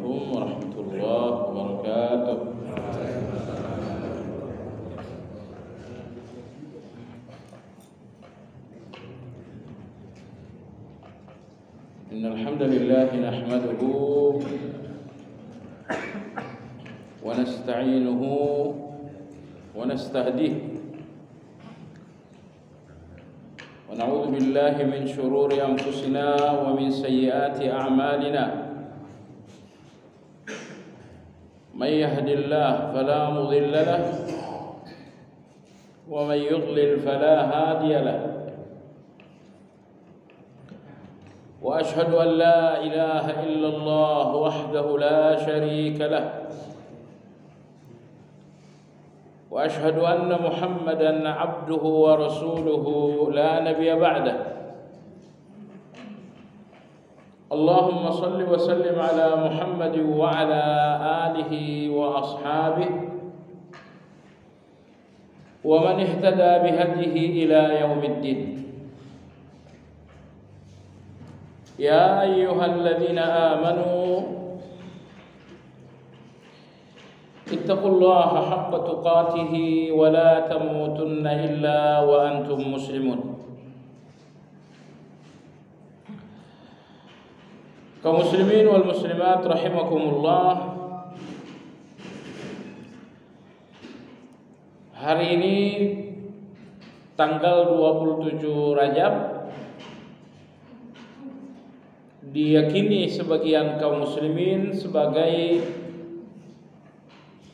Assalamualaikum warahmatullahi wabarakatuh. Innal hamdalillah nahmaduhu wa nasta'inuhu wa nastahdihi wa na'udzu billahi min shururi anfusina wa min sayyiati a'malina. Man yahdihillahu fala mudilla lahu wa man yudlil fala hadiya lahu. Wa ashhadu an la ilaha illallah wahdahu la sharika lahu. وأشهد أن محمدًا عبده ورسوله لا نبي بعده. اللهم صل وسلم على محمد وعلى آله وأصحابه ومن اهتدى بهديه إلى يوم الدين. يا أيها الذين آمنوا اتقوا الله حق تقاته ولا تموتن إلا وأنتم مسلمون. Kaum muslimin wal muslimat rahimakumullah. Hari ini tanggal 27 Rajab diyakini sebagian kaum muslimin sebagai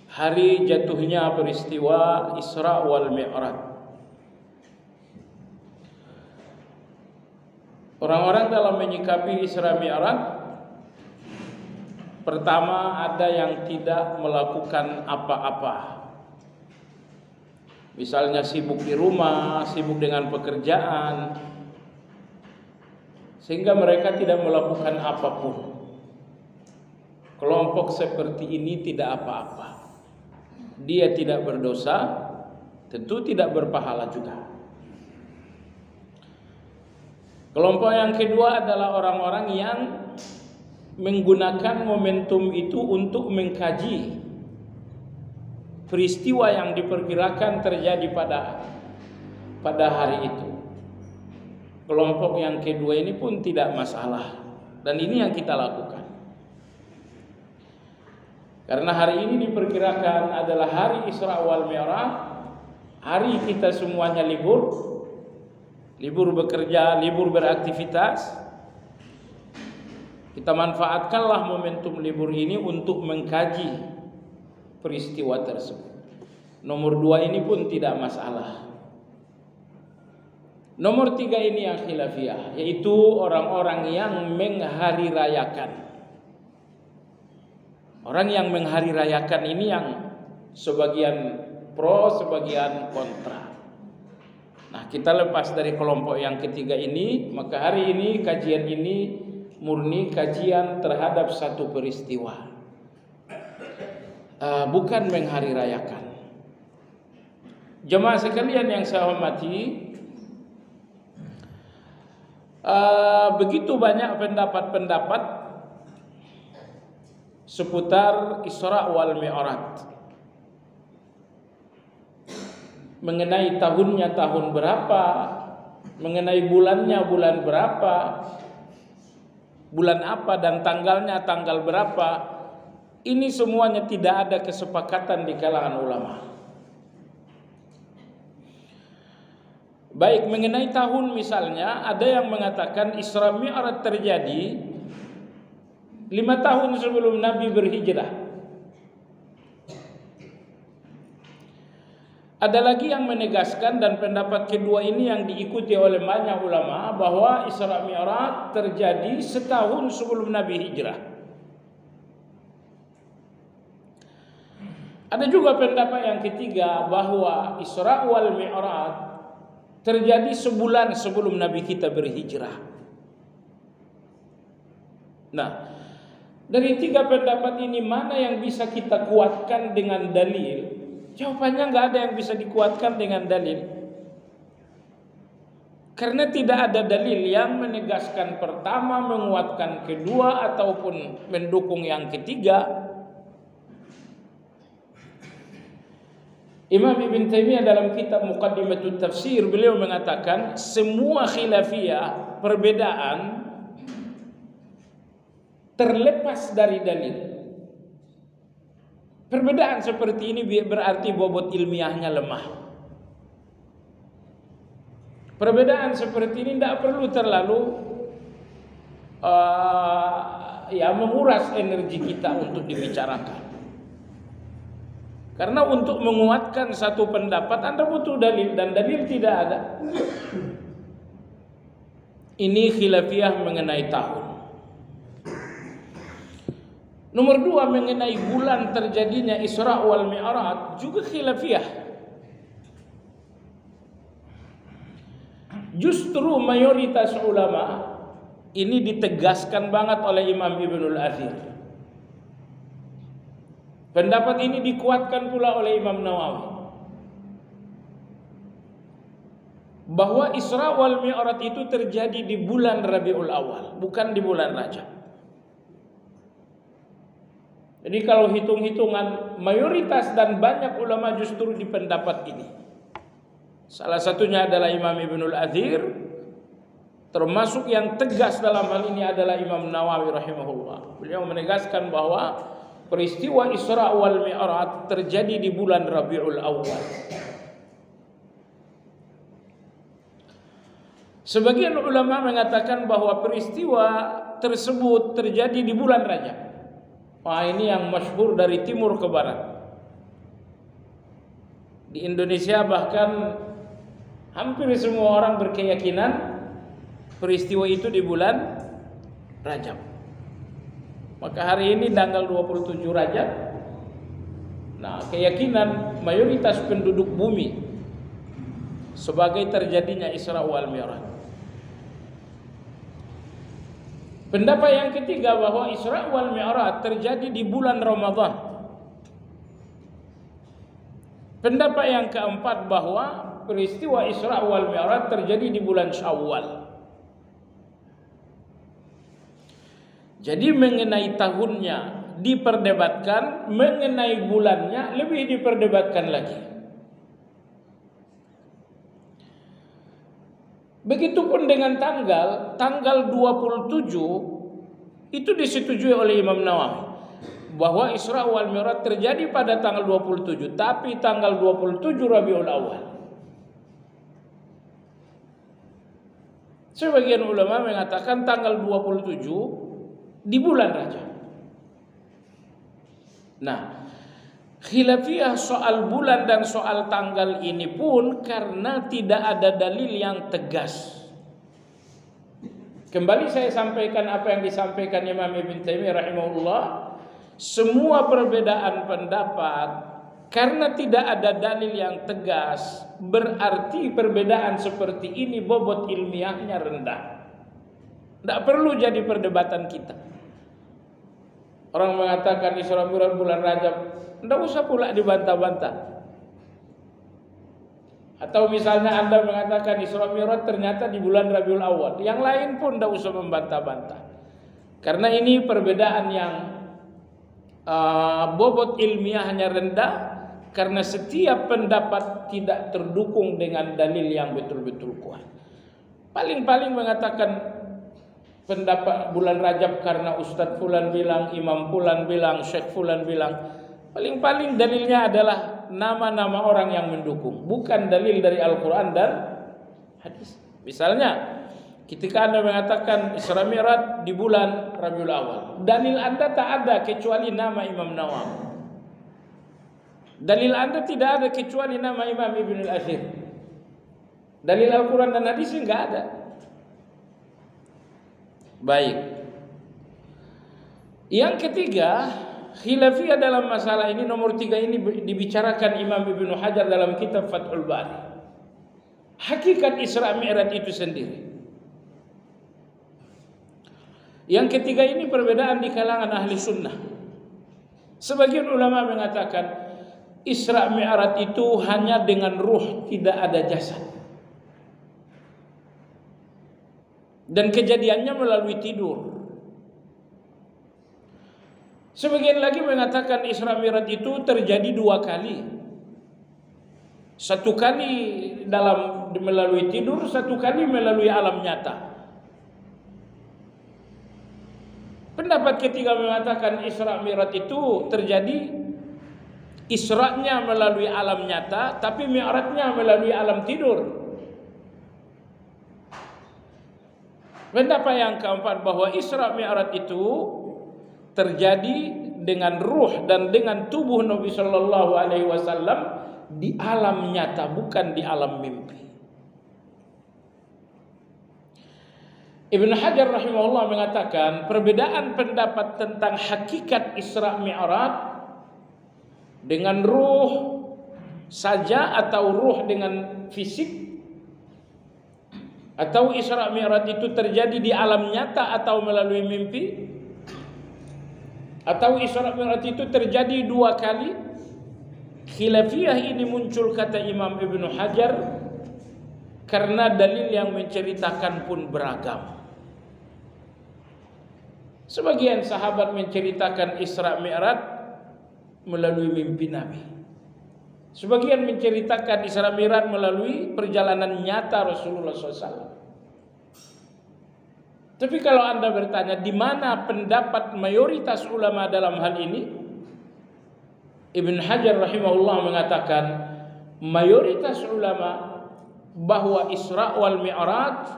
hari jatuhnya peristiwa Isra wal Mi'raj. Orang-orang dalam menyikapi Isra Mi'raj, pertama ada yang tidak melakukan apa-apa. Misalnya sibuk di rumah, sibuk dengan pekerjaan, sehingga mereka tidak melakukan apapun. Kelompok seperti ini tidak apa-apa. Dia tidak berdosa, tentu tidak berpahala juga. Kelompok yang kedua adalah orang-orang yang menggunakan momentum itu untuk mengkaji peristiwa yang diperkirakan terjadi pada hari itu. Kelompok yang kedua ini pun tidak masalah, dan ini yang kita lakukan. Karena hari ini diperkirakan adalah hari Isra wal Mi'raj, hari kita semuanya libur bekerja, libur beraktivitas. Kita manfaatkanlah momentum libur ini untuk mengkaji peristiwa tersebut. Nomor 2 ini pun tidak masalah. Nomor 3 ini yang khilafiyah, yaitu orang-orang yang menghari rayakan. Orang yang menghari rayakan ini yang sebagian pro, sebagian kontra. Nah, kita lepas dari kelompok yang ketiga ini, maka hari ini kajian ini murni kajian terhadap satu peristiwa, bukan menghari rayakan. Jemaah sekalian yang saya hormati, begitu banyak pendapat-pendapat seputar Isra wal Mi'raj, mengenai tahunnya tahun berapa, mengenai bulannya bulan berapa, bulan apa, dan tanggalnya tanggal berapa. Ini semuanya tidak ada kesepakatan di kalangan ulama. Baik mengenai tahun, misalnya ada yang mengatakan Isra Mi'raj terjadi 5 tahun sebelum Nabi berhijrah. Ada lagi yang menegaskan, dan pendapat kedua ini yang diikuti oleh banyak ulama, bahwa Isra Mi'raj terjadi setahun sebelum Nabi hijrah. Ada juga pendapat yang ketiga, bahwa Isra wal Mi'raj terjadi sebulan sebelum Nabi kita berhijrah. Nah, dari 3 pendapat ini mana yang bisa kita kuatkan dengan dalil? Jawabannya nggak ada yang bisa dikuatkan dengan dalil. Karena tidak ada dalil yang menegaskan pertama, menguatkan kedua, ataupun mendukung yang ketiga. Imam Ibn Taimiyah dalam kitab Muqaddimatut Tafsir, beliau mengatakan semua khilafiyah, perbedaan terlepas dari dalil. Perbedaan seperti ini berarti bobot ilmiahnya lemah. Perbedaan seperti ini tidak perlu terlalu menguras energi kita untuk dibicarakan. Karena untuk menguatkan satu pendapat Anda butuh dalil, dan dalil tidak ada. Ini khilafiyah mengenai tahun. Nomor 2, mengenai bulan terjadinya Isra wal Mi'raj juga khilafiyah. Justru mayoritas ulama ini ditegaskan banget oleh Imam Ibnul Athir. Pendapat ini dikuatkan pula oleh Imam Nawawi, bahwa Isra wal Mi'raj itu terjadi di bulan Rabiul Awal, bukan di bulan Rajab. Jadi kalau hitung-hitungan mayoritas dan banyak ulama justru di pendapat ini. Salah satunya adalah Imam Ibnul Athir, termasuk yang tegas dalam hal ini adalah Imam Nawawi rahimahullah. Beliau menegaskan bahwa peristiwa Isra wal Mi'raj terjadi di bulan Rabiul Awal. Sebagian ulama mengatakan bahwa peristiwa tersebut terjadi di bulan Rajab. Wah, ini yang masyhur dari timur ke barat. Di Indonesia bahkan hampir semua orang berkeyakinan peristiwa itu di bulan Rajab. Maka hari ini tanggal 27 Rajab. Nah, keyakinan mayoritas penduduk bumi sebagai terjadinya Isra wal Mi'raj. Pendapat yang ketiga bahwa Isra wal Mi'raj terjadi di bulan Ramadan. Pendapat yang keempat bahwa peristiwa Isra wal Mi'raj terjadi di bulan Syawal. Jadi mengenai tahunnya diperdebatkan, mengenai bulannya lebih diperdebatkan lagi. Begitupun dengan tanggal 27 itu disetujui oleh Imam Nawawi bahwa Isra wal Mi'raj terjadi pada tanggal 27, tapi tanggal 27 Rabiul Awal. Sebagian ulama mengatakan tanggal 27 di bulan Rajab. Nah, khilafiyah soal bulan dan soal tanggal ini pun karena tidak ada dalil yang tegas. Kembali saya sampaikan apa yang disampaikan Imam Ibn Taimiyah rahimahullah. Semua perbedaan pendapat karena tidak ada dalil yang tegas, berarti perbedaan seperti ini bobot ilmiahnya rendah. Tidak perlu jadi perdebatan kita. Orang mengatakan Isra Mi'raj bulan Rajab, tidak usah pula dibantah-bantah. Atau misalnya Anda mengatakan Isra Mi'raj ternyata di bulan Rabiul Awal, yang lain pun tidak usah membantah-bantah. Karena ini perbedaan yang bobot ilmiahnya rendah, karena setiap pendapat tidak terdukung dengan dalil yang betul-betul kuat. Paling-paling mengatakan pendapat bulan Rajab karena Ustadz Fulan bilang, Imam Fulan bilang, Syekh Fulan bilang. Paling-paling dalilnya adalah nama-nama orang yang mendukung, bukan dalil dari Al-Quran dan hadis. Misalnya ketika Anda mengatakan Isra Mi'raj di bulan Rabiul Awal, dalil Anda tak ada kecuali nama Imam Nawawi. Dalil Anda tidak ada kecuali nama Imam Ibnul Athir. Dalil Al-Quran dan hadis enggak ada. Baik. Yang ketiga, khilafiyah dalam masalah ini, nomor 3 ini dibicarakan Imam Ibnu Hajar dalam kitab Fathul Bari. Hakikat Isra Mi'raj itu sendiri. Yang ketiga ini perbedaan di kalangan ahli sunnah. Sebagian ulama mengatakan Isra Mi'raj itu hanya dengan ruh, tidak ada jasad. dan kejadiannya melalui tidur. Sebagian lagi mengatakan Isra Mi'raj itu terjadi 2 kali. 1 kali melalui tidur, 1 kali melalui alam nyata. Pendapat ketiga mengatakan Isra Mi'raj itu terjadi Isra-nya melalui alam nyata, tapi Mi'raj-nya melalui alam tidur. Pendapat yang keempat bahwa Isra Mi'raj itu terjadi dengan ruh dan dengan tubuh Nabi Sallallahu Alaihi Wasallam di alam nyata, bukan di alam mimpi. Ibn Hajar rahimahullah mengatakan perbedaan pendapat tentang hakikat Isra Mi'raj dengan ruh saja atau ruh dengan fisik, atau Isra Mi'raj itu terjadi di alam nyata atau melalui mimpi, atau Isra Mi'raj itu terjadi 2 kali. Khilafiyah ini muncul, kata Imam Ibn Hajar, karena dalil yang menceritakan pun beragam. Sebagian sahabat menceritakan Isra Mi'raj melalui mimpi Nabi. Sebagian menceritakan Isra Mi'raj melalui perjalanan nyata Rasulullah SAW. Tapi kalau Anda bertanya di mana pendapat mayoritas ulama dalam hal ini, Ibn Hajar rahimahullah mengatakan mayoritas ulama bahwa Isra wal Mi'raj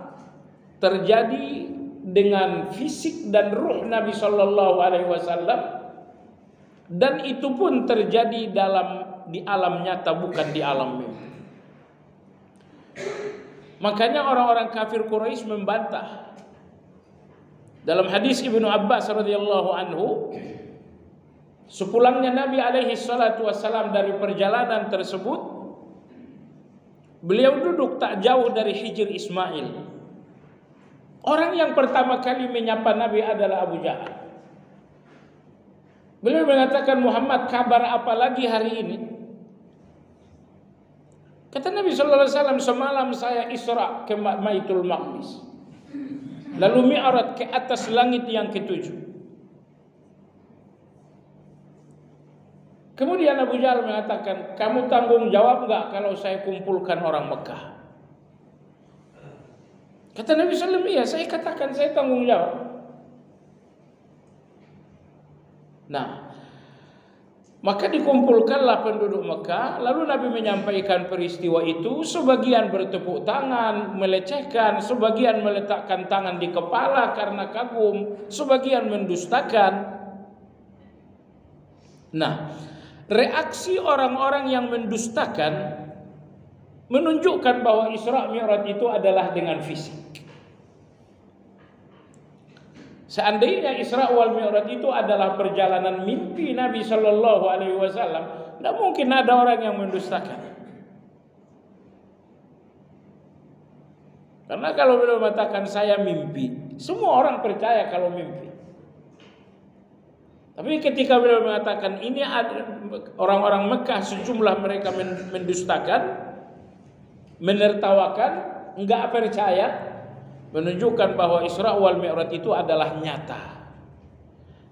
terjadi dengan fisik dan ruh Nabi Sallallahu Alaihi Wasallam, dan itu pun terjadi di alam nyata, bukan di alam mimpi. Makanya orang-orang kafir Quraisy membantah. Dalam hadis Ibnu Abbas radhiyallahu anhu, sepulangnya Nabi alaihi salatu wasallam dari perjalanan tersebut, beliau duduk tak jauh dari Hijr Ismail. Orang yang pertama kali menyapa Nabi adalah Abu Jahal. Beliau mengatakan, Muhammad, kabar apa lagi hari ini? Kata Nabi sallallahu alaihi wasallam, semalam saya Isra ke Baitul Maqdis, lalu Mi'raj ke atas langit yang ke-7. Kemudian Abu Jahal mengatakan, kamu tanggung jawab enggak kalau saya kumpulkan orang Mekah? Kata Nabi sallallahu alaihi wasallam, iya, saya katakan saya tanggung jawab. Nah, maka dikumpulkanlah penduduk Mekah. Lalu Nabi menyampaikan peristiwa itu. Sebagian bertepuk tangan, melecehkan, sebagian meletakkan tangan di kepala karena kagum, sebagian mendustakan. Nah, reaksi orang-orang yang mendustakan menunjukkan bahwa Isra Mi'raj itu adalah dengan fisik. Seandainya Isra wal Mi'raj itu adalah perjalanan mimpi Nabi Sallallahu Alaihi Wasallam, tidak mungkin ada orang yang mendustakan. Karena kalau beliau mengatakan saya mimpi, semua orang percaya kalau mimpi. Tapi ketika beliau mengatakan ini ada orang-orang Mekah, sejumlah mereka mendustakan, menertawakan, enggak percaya, menunjukkan bahwa Isra wal Mi'raj itu adalah nyata.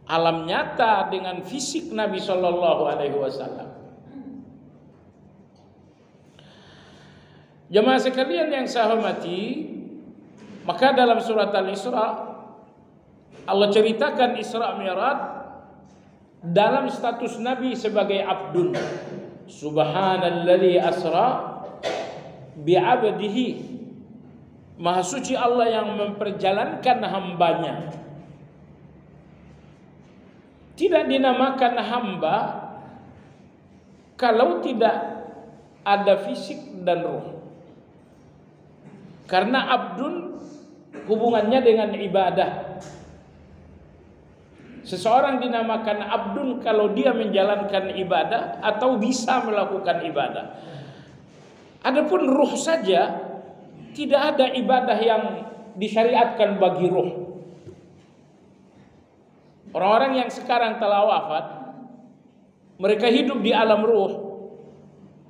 Alam nyata dengan fisik Nabi Sallallahu Alaihi Wasallam. Jemaah sekalian yang saya hormati, maka dalam surat Al-Isra Allah ceritakan Isra Mi'raj dalam status Nabi sebagai abdun. Subhanalladzi asra bi'abdihi. Maha suci Allah yang memperjalankan hambanya. Tidak dinamakan hamba kalau tidak ada fisik dan ruh. Karena abdun hubungannya dengan ibadah. Seseorang dinamakan abdun kalau dia menjalankan ibadah atau bisa melakukan ibadah. Adapun ruh saja, tidak ada ibadah yang disyariatkan bagi ruh. Orang-orang yang sekarang telah wafat, mereka hidup di alam ruh.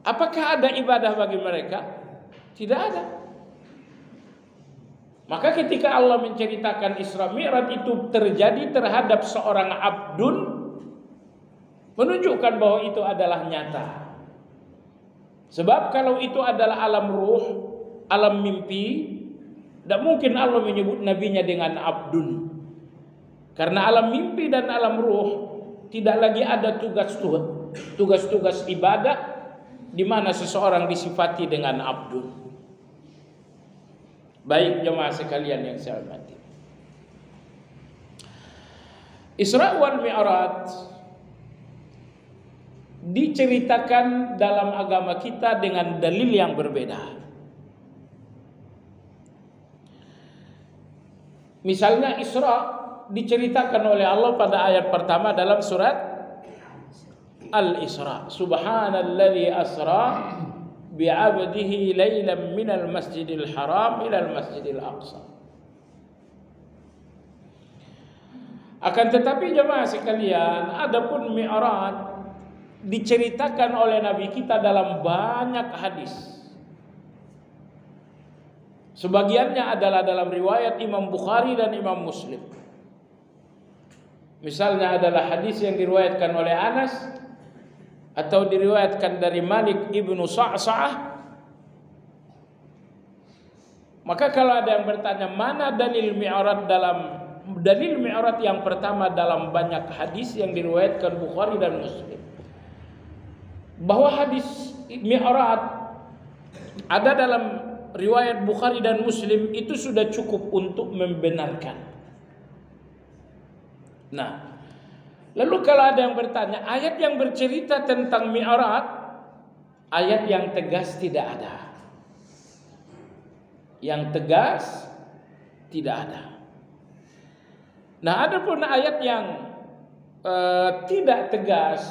Apakah ada ibadah bagi mereka? Tidak ada. Maka ketika Allah menceritakan Isra Mi'raj itu terjadi terhadap seorang abdun, menunjukkan bahwa itu adalah nyata. Sebab kalau itu adalah alam ruh, alam mimpi, tidak mungkin Allah menyebut nabinya dengan abdun. Karena alam mimpi dan alam ruh tidak lagi ada tugas-tugas ibadah di mana seseorang disifati dengan abdun. Baik jemaah sekalian yang saya hormati, Isra wal Mi'raj diceritakan dalam agama kita dengan dalil yang berbeda. Misalnya Isra diceritakan oleh Allah pada ayat pertama dalam surat Al-Isra. Subhanalladzi asra bi'abdihi lailan minal masjidil haram ilal masjidil aqsa. Akan tetapi jemaah sekalian, adapun Mi'raj diceritakan oleh Nabi kita dalam banyak hadis. Sebagiannya adalah dalam riwayat Imam Bukhari dan Imam Muslim. Misalnya adalah hadis yang diriwayatkan oleh Anas atau diriwayatkan dari Malik ibnu Sa'sa'ah. Maka kalau ada yang bertanya mana dalil Mi'raj yang pertama dalam banyak hadis yang diriwayatkan Bukhari dan Muslim, bahwa hadis Mi'raj ada dalam riwayat Bukhari dan Muslim itu sudah cukup untuk membenarkan. Nah, lalu kalau ada yang bertanya, ayat yang bercerita tentang Mi'raj, ayat yang tegas tidak ada. Yang tegas tidak ada. Nah, adapun ayat yang tidak tegas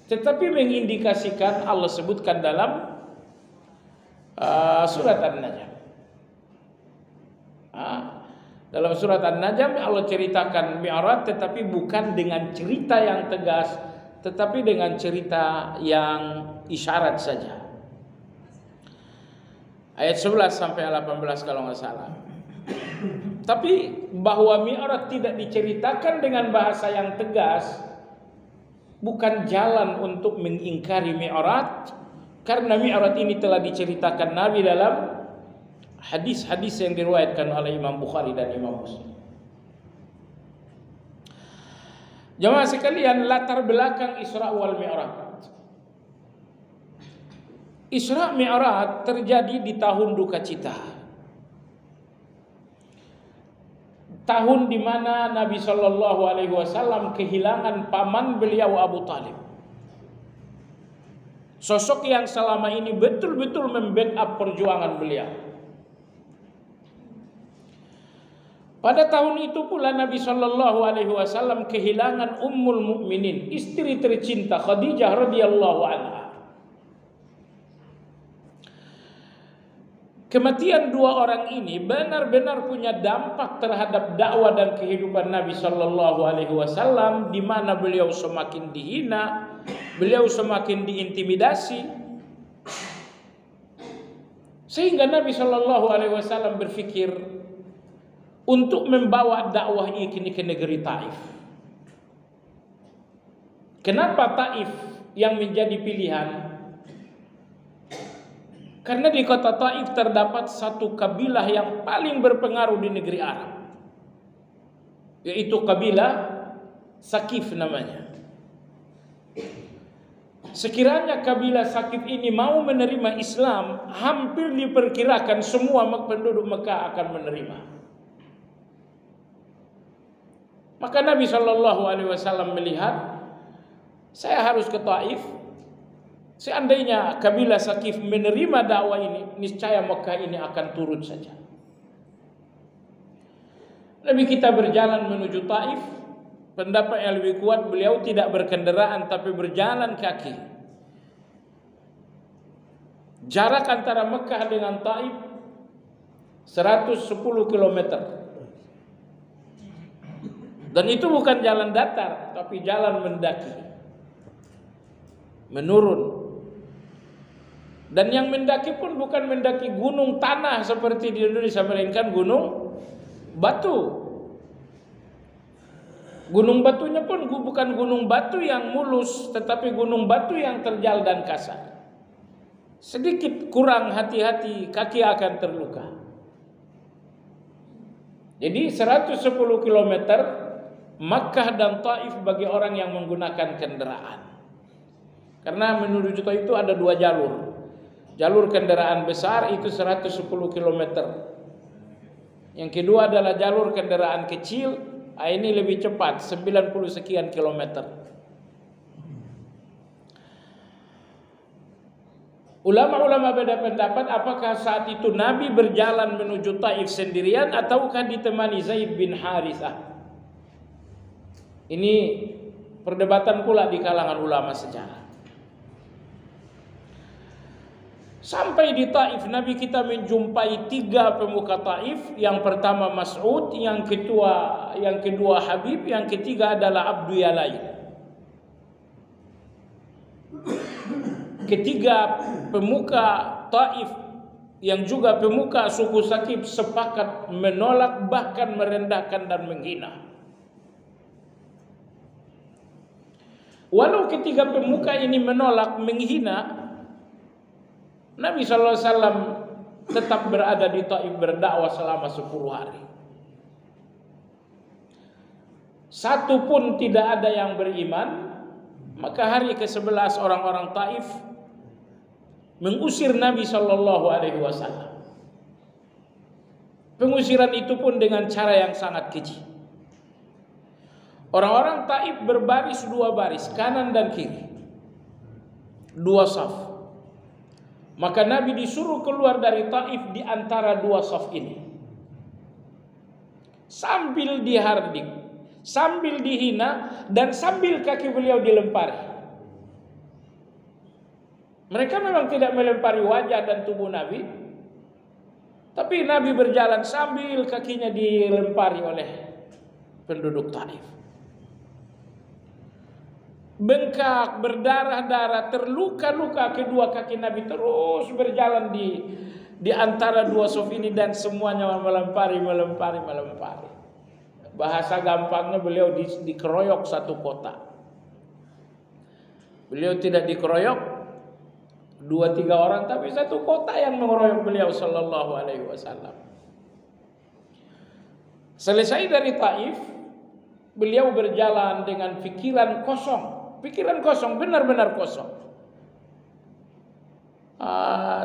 tetapi mengindikasikan, Allah sebutkan dalam surat An-Najm. Dalam surat An-Najm Allah ceritakan Mi'raj tetapi bukan dengan cerita yang tegas, tetapi dengan cerita yang isyarat saja. Ayat 11 sampai 18 kalau nggak salah. Tapi bahwa Mi'raj tidak diceritakan dengan bahasa yang tegas bukan jalan untuk mengingkari Mi'raj, karena Mi'raj ini telah diceritakan Nabi dalam hadis-hadis yang diriwayatkan oleh Imam Bukhari dan Imam Muslim. Jemaah sekalian, latar belakang Isra wal Mi'raj. Isra Mi'raj terjadi di tahun duka cita. Tahun di mana Nabi Shallallahu Alaihi Wasallam kehilangan paman beliau Abu Talib. Sosok yang selama ini betul-betul membackup perjuangan beliau. Pada tahun itu pula Nabi Shallallahu Alaihi Wasallam kehilangan Ummul Mukminin, istri tercinta Khadijah radhiyallahu anha. Kematian dua orang ini benar-benar punya dampak terhadap dakwah dan kehidupan Nabi Shallallahu Alaihi Wasallam, di mana beliau semakin dihina, beliau semakin diintimidasi, sehingga Nabi Shallallahu Alaihi Wasallam berpikir untuk membawa dakwah ini ke negeri Taif. Kenapa Taif yang menjadi pilihan? Karena di kota Taif terdapat satu kabilah yang paling berpengaruh di negeri Arab, yaitu kabilah Sakif namanya. Sekiranya kabilah Sakif ini mau menerima Islam, hampir diperkirakan semua penduduk Mekah akan menerima. Maka Nabi Shallallahu Alaihi Wasallam melihat, saya harus ke Taif. Seandainya kabilah Sakif menerima dakwah ini, niscaya Mekah ini akan turun saja. Nabi kita berjalan menuju Taif. Pendapat yang lebih kuat, beliau tidak berkendaraan tapi berjalan kaki. Jarak antara Mekah dengan Taif 110 km. Dan itu bukan jalan datar, tapi jalan mendaki, menurun. Dan yang mendaki pun bukan mendaki gunung tanah seperti di Indonesia, melainkan gunung batu. Gunung batunya pun bukan gunung batu yang mulus, tetapi gunung batu yang terjal dan kasar. Sedikit kurang hati-hati, kaki akan terluka. Jadi 110 km Makkah dan Taif bagi orang yang menggunakan kendaraan. Karena menuju Taif itu ada 2 jalur. Jalur kendaraan besar itu 110 km. Yang kedua adalah jalur kendaraan kecil. Ini lebih cepat, 90 sekian kilometer. Ulama-ulama beda pendapat apakah saat itu Nabi berjalan menuju Taif sendirian ataukah ditemani Zaid bin Harithah. Ini perdebatan pula di kalangan ulama sejarah. Sampai di Taif, Nabi kita menjumpai 3 pemuka Taif. Yang pertama Mas'ud, yang kedua Habib, yang ketiga adalah Abdu Yalail. Ketiga pemuka Taif yang juga pemuka suku Sakif sepakat menolak, bahkan merendahkan dan menghina. Walau ketiga pemuka ini menolak, menghina, Nabi SAW tetap berada di Taif berdakwah selama 10 hari. Satu pun tidak ada yang beriman. Maka hari ke-11 orang-orang Taif mengusir Nabi SAW. Pengusiran itu pun dengan cara yang sangat keji. Orang-orang Taif berbaris 2 baris, kanan dan kiri, 2 saf. Maka Nabi disuruh keluar dari Taif di antara 2 saf ini, sambil dihardik, sambil dihina, dan sambil kaki beliau dilempari. Mereka memang tidak melempari wajah dan tubuh Nabi, tapi Nabi berjalan sambil kakinya dilempari oleh penduduk Taif. Bengkak, berdarah-darah, terluka-luka kedua kaki Nabi terus berjalan di antara 2 saf ini, dan semuanya melempari. Bahasa gampangnya beliau dikeroyok 1 kota. Beliau tidak dikeroyok 2-3 orang, tapi 1 kota yang mengeroyok beliau sallallahu alaihi wasallam. Selesai dari Taif, beliau berjalan dengan pikiran kosong. Pikiran kosong, benar-benar kosong.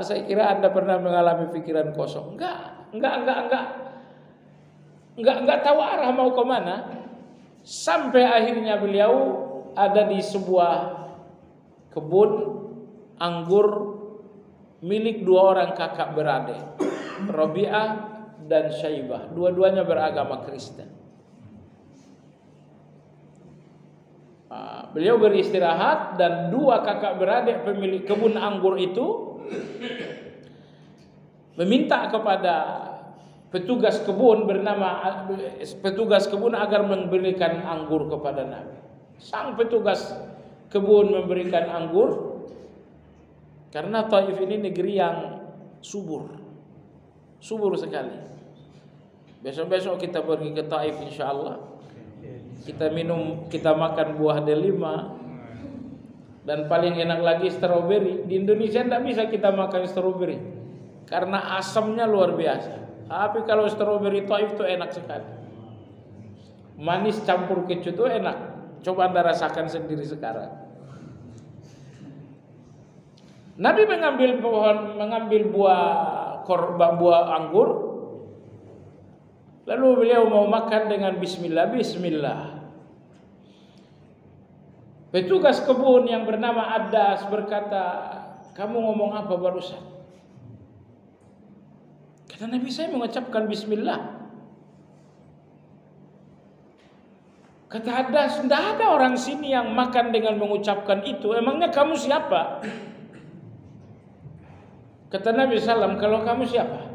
Saya kira Anda pernah mengalami pikiran kosong. Enggak tahu arah mau ke mana. Sampai akhirnya beliau ada di sebuah kebun anggur milik 2 orang kakak beradik, Rabi'ah dan Syaibah. Dua-duanya beragama Kristen. Beliau beristirahat, dan 2 kakak beradik pemilik kebun anggur itu meminta kepada petugas kebun agar memberikan anggur kepada Nabi. Sang petugas kebun memberikan anggur, karena Taif ini negeri yang subur sekali. Besok-besok kita pergi ke Taif insyaallah. Kita makan buah delima, dan paling enak lagi stroberi. Di Indonesia tidak bisa kita makan stroberi karena asamnya luar biasa. Tapi kalau stroberi Taif itu enak sekali. Manis campur kecut itu enak. Coba Anda rasakan sendiri sekarang. Nabi mengambil buah anggur. Lalu beliau mau makan dengan bismillah. Petugas kebun yang bernama Adas berkata, "Kamu ngomong apa barusan?" Kata Nabi, "Saya mengucapkan bismillah." Kata Adas, "Tidak ada orang sini yang makan dengan mengucapkan itu. Emangnya kamu siapa?" Kata Nabi SAW, "Kalau kamu siapa?"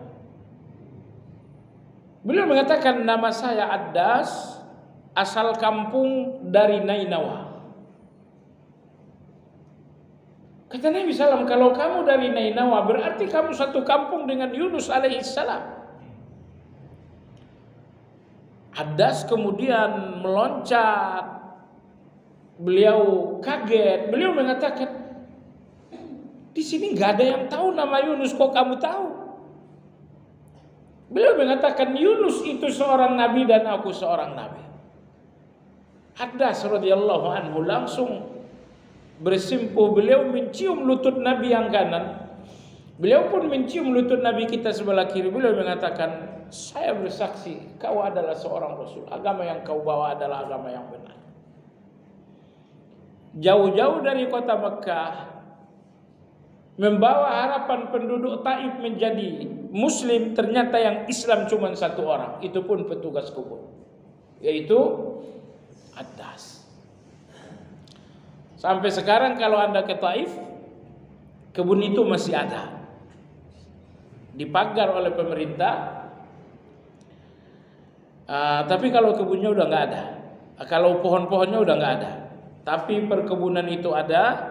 Beliau mengatakan, "Nama saya Adas, asal kampung dari Nainawa." Kata Nabi SAW, "Kalau kamu dari Nainawa, berarti kamu satu kampung dengan Yunus alaihissalam." Hadas kemudian meloncat. Beliau kaget. Beliau mengatakan, di sini nggak ada yang tahu nama Yunus, kok kamu tahu? Beliau mengatakan, Yunus itu seorang nabi dan aku seorang nabi. Hadas radhiyallahu anhu langsung bersimpuh. Beliau mencium lutut Nabi yang kanan. Beliau pun mencium lutut Nabi kita sebelah kiri. Beliau mengatakan, saya bersaksi kau adalah seorang Rasul. Agama yang kau bawa adalah agama yang benar. Jauh-jauh dari kota Mekah, membawa harapan penduduk Taif menjadi Muslim. Ternyata yang Islam cuma satu orang, itu pun petugas kebun, yaitu Hadas. Sampai sekarang kalau Anda ke Taif, kebun itu masih ada, dipagar oleh pemerintah. Tapi kalau kebunnya udah nggak ada, kalau pohon-pohonnya udah nggak ada, tapi perkebunan itu ada.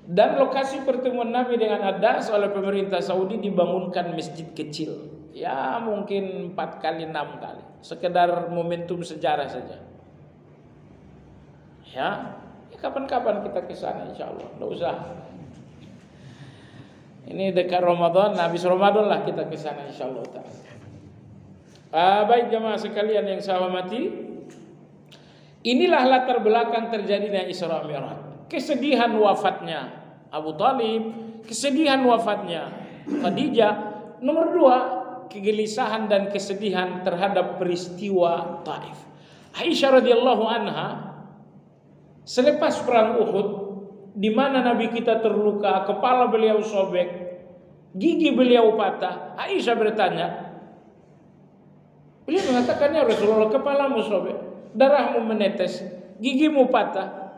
Dan lokasi pertemuan Nabi dengan Hadas oleh pemerintah Saudi dibangunkan masjid kecil, ya mungkin 4 kali 6 kali, sekedar momentum sejarah saja. Ya kapan-kapan kita ke sana insyaallah, enggak usah. Ini dekat Ramadan, habis Ramadan lah kita ke sana insyaallah taala. Baik jemaah sekalian yang saya hormati, inilah latar belakang terjadinya Isra Mi'raj. Kesedihan wafatnya Abu Talib, kesedihan wafatnya Khadijah. Nomor 2, kegelisahan dan kesedihan terhadap peristiwa Taif. Aisyah radhiyallahu anha selepas perang Uhud, di mana Nabi kita terluka, kepala beliau sobek, gigi beliau patah. Aisyah bertanya, beliau mengatakan, ya Rasulullah, kepalamu sobek, darahmu menetes, gigimu patah.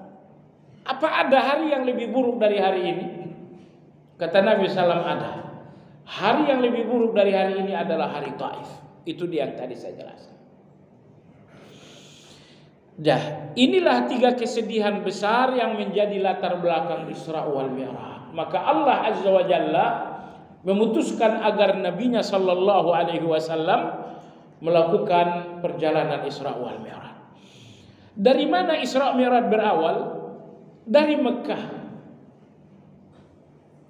Apa ada hari yang lebih buruk dari hari ini? Kata Nabi SAW, ada. Hari yang lebih buruk dari hari ini adalah hari Taif. Itu dia yang tadi saya jelaskan. Inilah 3 kesedihan besar yang menjadi latar belakang Isra wal Mi'raj. Maka Allah Azza wa Jalla memutuskan agar Nabinya Sallallahu Alaihi Wasallam melakukan perjalanan Isra wal Mi'raj. Dari mana Isra Mi'raj berawal? Dari Mekah.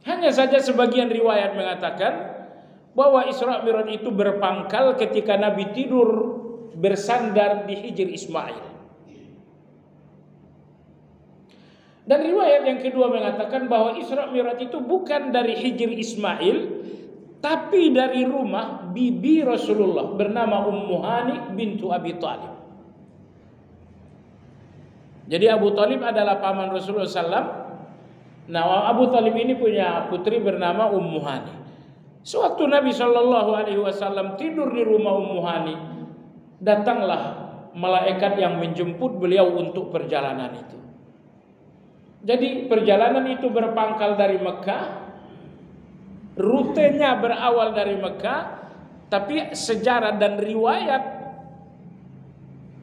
Hanya saja sebagian riwayat mengatakan bahwa Isra Mi'raj itu berpangkal ketika Nabi tidur bersandar di Hijr Ismail. Dan riwayat yang kedua mengatakan bahwa Isra Mi'raj itu bukan dari Hijr Ismail, tapi dari rumah bibi Rasulullah bernama Ummu Hani bintu Abi Thalib. Jadi Abu Thalib adalah paman Rasulullah SAW. Nah, Abu Thalib ini punya putri bernama Ummu Hani. Sewaktu Nabi SAW tidur di rumah Ummu Hani, datanglah malaikat yang menjemput beliau untuk perjalanan itu. Jadi perjalanan itu berpangkal dari Mekah, rutenya berawal dari Mekah, tapi sejarah dan riwayat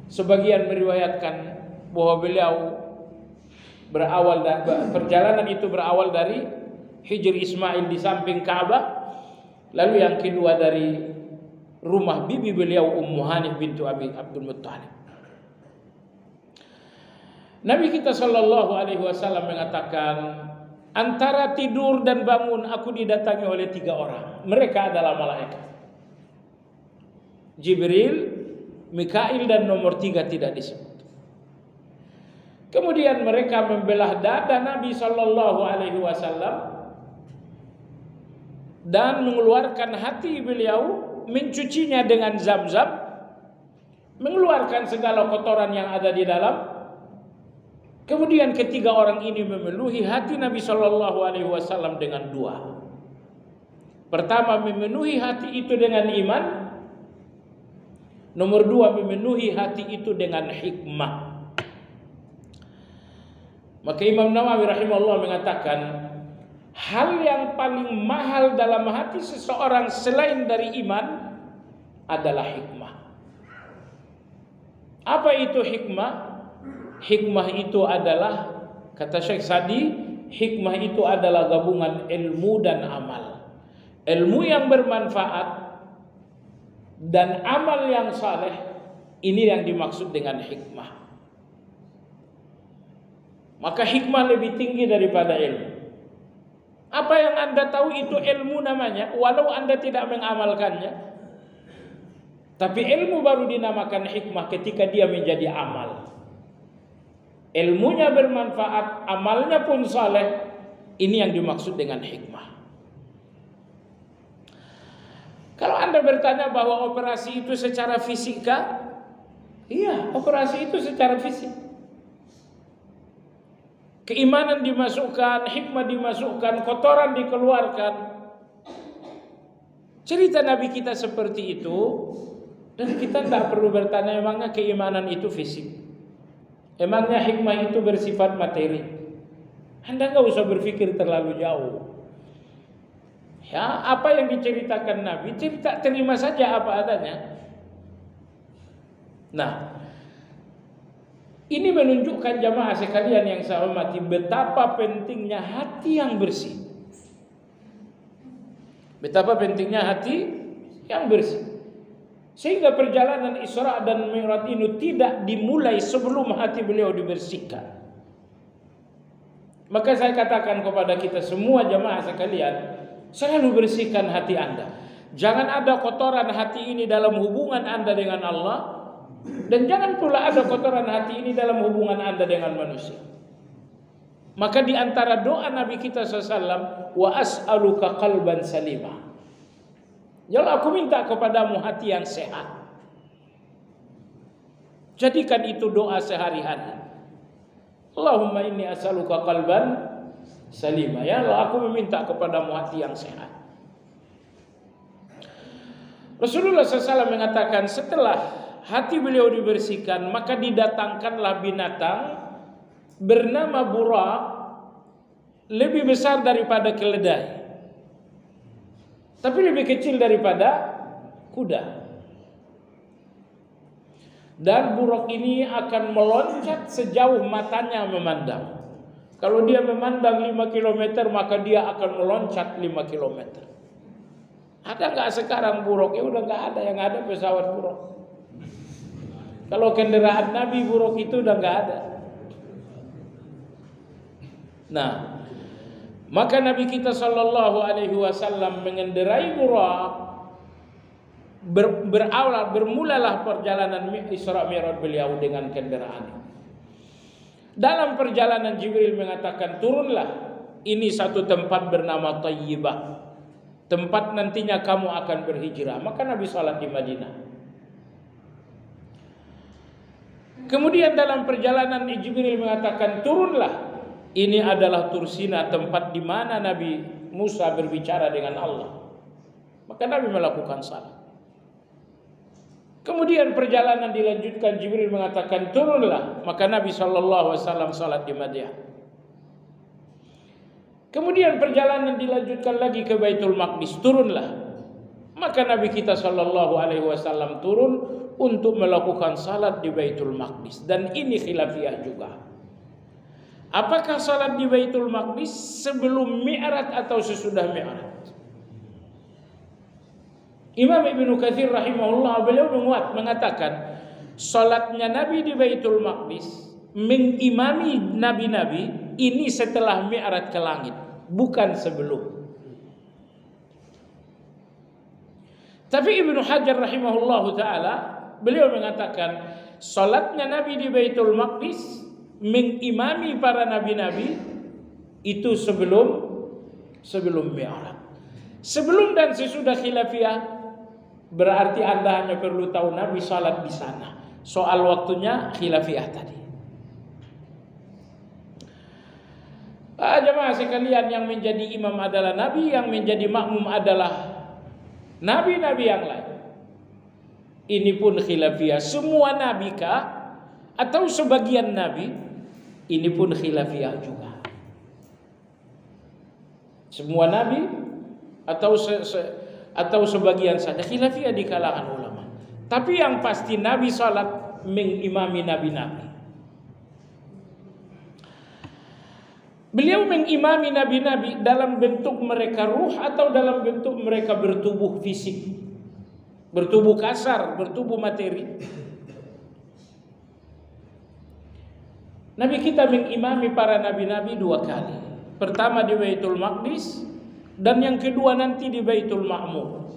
sebagian meriwayatkan bahwa beliau perjalanan itu berawal dari Hijr Ismail di samping Ka'bah, lalu yang kedua dari rumah bibi beliau Ummu Hani bintu Abdul Muttalib. Nabi kita Shallallahu Alaihi Wasallam mengatakan, antara tidur dan bangun aku didatangi oleh 3 orang. Mereka adalah malaikat Jibril, Mikail, dan nomor 3 tidak disebut. Kemudian mereka membelah dada Nabi Shallallahu Alaihi Wasallam dan mengeluarkan hati beliau, mencucinya dengan zam-zam, mengeluarkan segala kotoran yang ada di dalam. Kemudian ketiga orang ini memenuhi hati Nabi Shallallahu Alaihi Wasallam dengan 2. Pertama, memenuhi hati itu dengan iman. Nomor 2, memenuhi hati itu dengan hikmah. Maka Imam Nawawi rahimahullah mengatakan, hal yang paling mahal dalam hati seseorang selain dari iman adalah hikmah. Apa itu hikmah? Hikmah itu adalah, kata Syekh Sa'di, hikmah itu adalah gabungan ilmu dan amal. Ilmu yang bermanfaat dan amal yang saleh, ini yang dimaksud dengan hikmah. Maka hikmah lebih tinggi daripada ilmu. Apa yang Anda tahu itu ilmu namanya, walau Anda tidak mengamalkannya. Tapi ilmu baru dinamakan hikmah ketika dia menjadi amal. Ilmunya bermanfaat, amalnya pun saleh. Ini yang dimaksud dengan hikmah. Kalau Anda bertanya bahwa operasi itu secara fisik kah? Iya, operasi itu secara fisik. Keimanan dimasukkan, hikmah dimasukkan, kotoran dikeluarkan. Cerita Nabi kita seperti itu, dan kita tidak perlu bertanya emangnya keimanan itu fisik, emangnya hikmah itu bersifat materi. Anda nggak usah berpikir terlalu jauh. Ya, apa yang diceritakan Nabi, terima saja apa adanya. Nah, ini menunjukkan jamaah sekalian yang saya hormati betapa pentingnya hati yang bersih. Betapa pentingnya hati yang bersih. Sehingga perjalanan Isra dan Mi'raj ini tidak dimulai sebelum hati beliau dibersihkan. Maka saya katakan kepada kita semua jamaah sekalian, selalu bersihkan hati Anda. Jangan ada kotoran hati ini dalam hubungan Anda dengan Allah, dan jangan pula ada kotoran hati ini dalam hubungan Anda dengan manusia. Maka di antara doa Nabi kita SAW, wa as'aluka qalban salimah. Ya Allah, aku minta kepadamu hati yang sehat. Jadikan itu doa sehari-hari. Allahumma inni as'aluka qalban salimah. Ya Allah, aku meminta kepadamu hati yang sehat. Rasulullah SAW mengatakan setelah hati beliau dibersihkan, maka didatangkanlah binatang bernama Burak, lebih besar daripada keledai, tapi lebih kecil daripada kuda. Dan Burak ini akan meloncat sejauh matanya memandang. Kalau dia memandang 5 km, maka dia akan meloncat 5 km. Ada nggak sekarang Burak? Ya udah nggak ada, yang ada pesawat Burak. Kalau kendaraan Nabi Burak itu udah nggak ada. Nah, maka Nabi kita Shallallahu Alaihi Wasallam mengendarai Burak. Bermulalah perjalanan Isra Mi'raj beliau dengan kendaraan. Dalam perjalanan Jibril mengatakan, turunlah, ini satu tempat bernama Thayyibah, tempat nantinya kamu akan berhijrah. Maka Nabi salat di Madinah. Kemudian dalam perjalanan Jibril mengatakan, turunlah, ini adalah Tursina, tempat di mana Nabi Musa berbicara dengan Allah. Maka Nabi melakukan salat. Kemudian perjalanan dilanjutkan, Jibril mengatakan turunlah, maka Nabi SAW salat di Madinah. Kemudian perjalanan dilanjutkan lagi ke Baitul Maqdis, turunlah, maka Nabi kita SAW turun untuk melakukan salat di Baitul Maqdis. Dan ini khilafiyah juga. Apakah salat di Baitul Maqdis sebelum Mi'raj atau sesudah Mi'raj? Imam Ibnu Katsir rahimahullah beliau mengatakan salatnya Nabi di Baitul Maqdis mengimami nabi-nabi ini setelah Mi'raj ke langit, bukan sebelum. Tapi Ibnu Hajar rahimahullah taala beliau mengatakan salatnya Nabi di Baitul Maqdis mengimami para nabi-nabi itu sebelum Mi'raj. Sebelum dan sesudah khilafiyah berarti Anda hanya perlu tahu Nabi salat di sana. Soal waktunya khilafiyah tadi. Jemaah sekalian, yang menjadi imam adalah Nabi, yang menjadi makmum adalah nabi-nabi yang lain. Ini pun khilafiyah. Semua nabi kah atau sebagian nabi? Ini pun khilafiyah juga. Semua nabi atau sebagian saja, khilafiyah di kalangan ulama. Tapi yang pasti Nabi salat mengimami nabi-nabi. Beliau mengimami nabi-nabi dalam bentuk mereka ruh atau dalam bentuk mereka bertubuh fisik. bertubuh kasar, bertubuh materi. Nabi kita mengimami para nabi-nabi 2 kali. Pertama di Baitul Maqdis, dan yang kedua nanti di Baitul Ma'mur.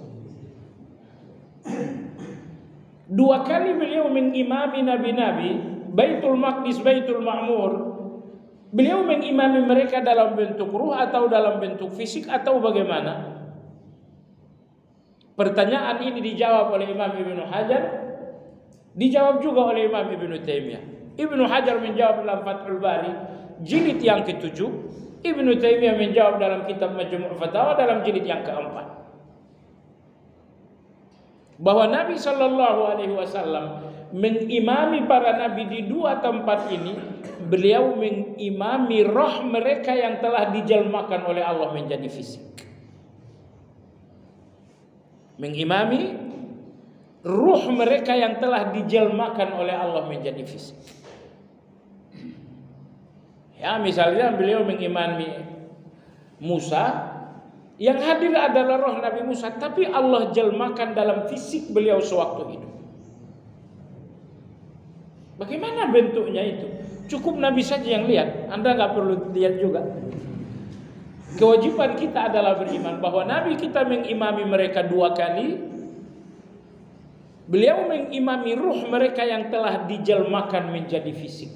2 kali beliau mengimami nabi-nabi, Baitul Maqdis, Baitul Ma'mur. Beliau mengimami mereka dalam bentuk ruh atau dalam bentuk fisik atau bagaimana? Pertanyaan ini dijawab oleh Imam Ibnu Hajar, dijawab juga oleh Imam Ibnu Taimiyah. Ibnu Hajar menjawab dalam Fathul Bari jilid yang ke-7, Ibnu Taimiyah menjawab dalam kitab Majmu' Fatawa dalam jilid yang ke-4, bahwa Nabi sallallahu alaihi wasallam mengimami para nabi di 2 tempat ini. Beliau mengimami roh mereka yang telah dijelmakan oleh Allah menjadi fisik. Mengimami ruh mereka yang telah dijelmakan oleh Allah menjadi fisik. Ya, misalnya beliau mengimami Musa, yang hadir adalah roh Nabi Musa, tapi Allah jelmakan dalam fisik beliau sewaktu hidup. Bagaimana bentuknya itu? Cukup Nabi saja yang lihat, Anda nggak perlu lihat juga. Kewajiban kita adalah beriman bahwa Nabi kita mengimami mereka 2 kali. Beliau mengimami ruh mereka yang telah dijelmakan menjadi fisik.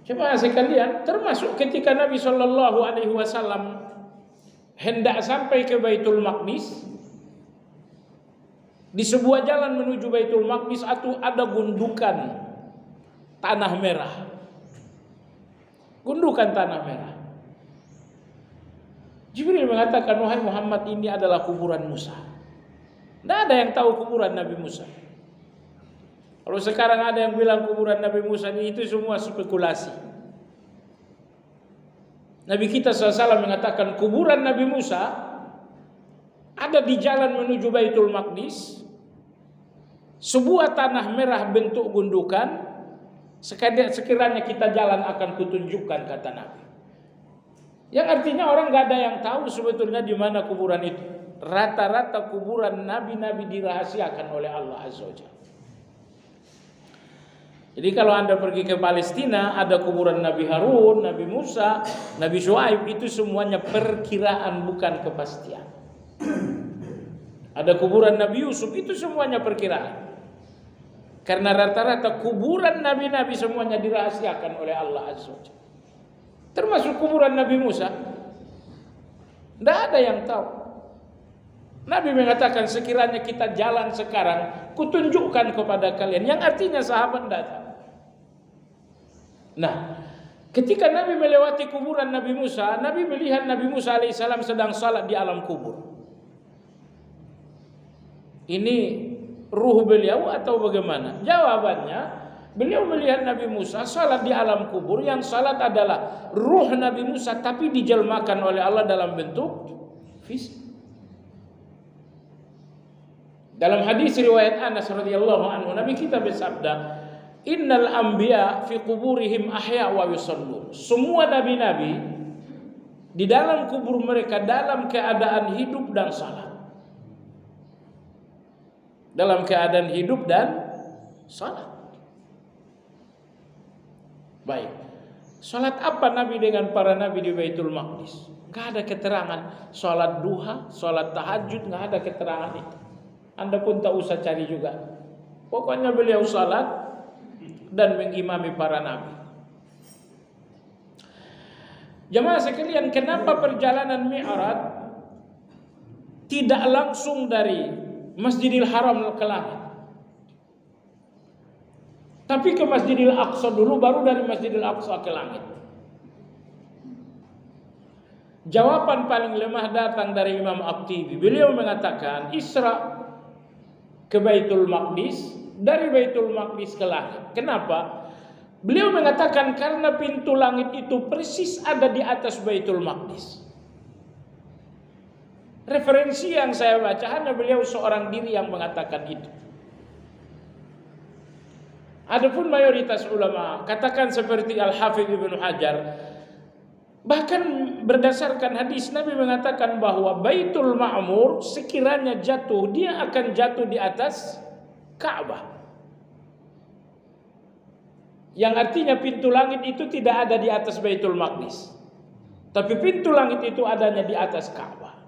Coba sekalian, termasuk ketika Nabi Shallallahu Alaihi Wasallam hendak sampai ke Baitul Maqdis, di sebuah jalan menuju Baitul Maqdis ada gundukan tanah merah, gundukan tanah merah. Jibril mengatakan, wahai Muhammad, ini adalah kuburan Musa. Tidak ada yang tahu kuburan Nabi Musa. Kalau sekarang ada yang bilang kuburan Nabi Musa itu semua spekulasi. Nabi kita SAW mengatakan kuburan Nabi Musa ada di jalan menuju Baitul Maqdis, sebuah tanah merah bentuk gundukan. Sekiranya kita jalan akan kutunjukkan, kata Nabi. Yang artinya orang gak ada yang tahu sebetulnya di mana kuburan itu. Rata-rata kuburan nabi-nabi dirahasiakan oleh Allah Azza wa Jalla. Jadi kalau Anda pergi ke Palestina, ada kuburan Nabi Harun, Nabi Musa, Nabi Syuaib, itu semuanya perkiraan, bukan kepastian. Ada kuburan Nabi Yusuf, itu semuanya perkiraan. Karena rata-rata kuburan nabi-nabi semuanya dirahasiakan oleh Allah Azza wa Jalla. Termasuk kuburan Nabi Musa. Tidak ada yang tahu. Nabi mengatakan, sekiranya kita jalan sekarang, kutunjukkan kepada kalian. Yang artinya sahabat datang. Nah, ketika Nabi melewati kuburan Nabi Musa, Nabi melihat Nabi Musa alaihissalam sedang salat di alam kubur. Ini ruh beliau atau bagaimana? Jawabannya, beliau melihat Nabi Musa salat di alam kubur. Yang salat adalah ruh Nabi Musa, tapi dijelmakan oleh Allah dalam bentuk fisik. Dalam hadis riwayat Anas radhiyallahu anhu, Nabi kita bersabda, innal anbiya fi kuburihim ahya wa yusallun. Semua nabi-nabi di dalam kubur mereka dalam keadaan hidup dan salat. Dalam keadaan hidup dan salat. Baik. Salat apa Nabi dengan para nabi di Baitul Maqdis? Gak ada keterangan. Salat duha, salat tahajud, gak ada keterangan itu. Anda pun tak usah cari juga. Pokoknya beliau salat dan mengimami para nabi. Jemaah sekalian, kenapa perjalanan Mi'raj tidak langsung dari Masjidil Haram ke langit, tapi ke Masjidil Aqsa dulu, baru dari Masjidil Aqsa ke langit? Jawaban paling lemah datang dari Imam At-Tibi. Beliau mengatakan Isra ke Baitul Maqdis, dari Baitul Maqdis ke langit. Kenapa? Beliau mengatakan karena pintu langit itu persis ada di atas Baitul Maqdis. Referensi yang saya baca hanya beliau seorang diri yang mengatakan itu. Adapun mayoritas ulama katakan seperti Al-Hafidz Ibnu Hajar, Bahkan berdasarkan hadis Nabi mengatakan bahwa Baitul Ma'mur sekiranya jatuh, dia akan jatuh di atas Ka'bah. Yang artinya pintu langit itu tidak ada di atas Baitul Maqdis, tapi pintu langit itu adanya di atas Ka'bah.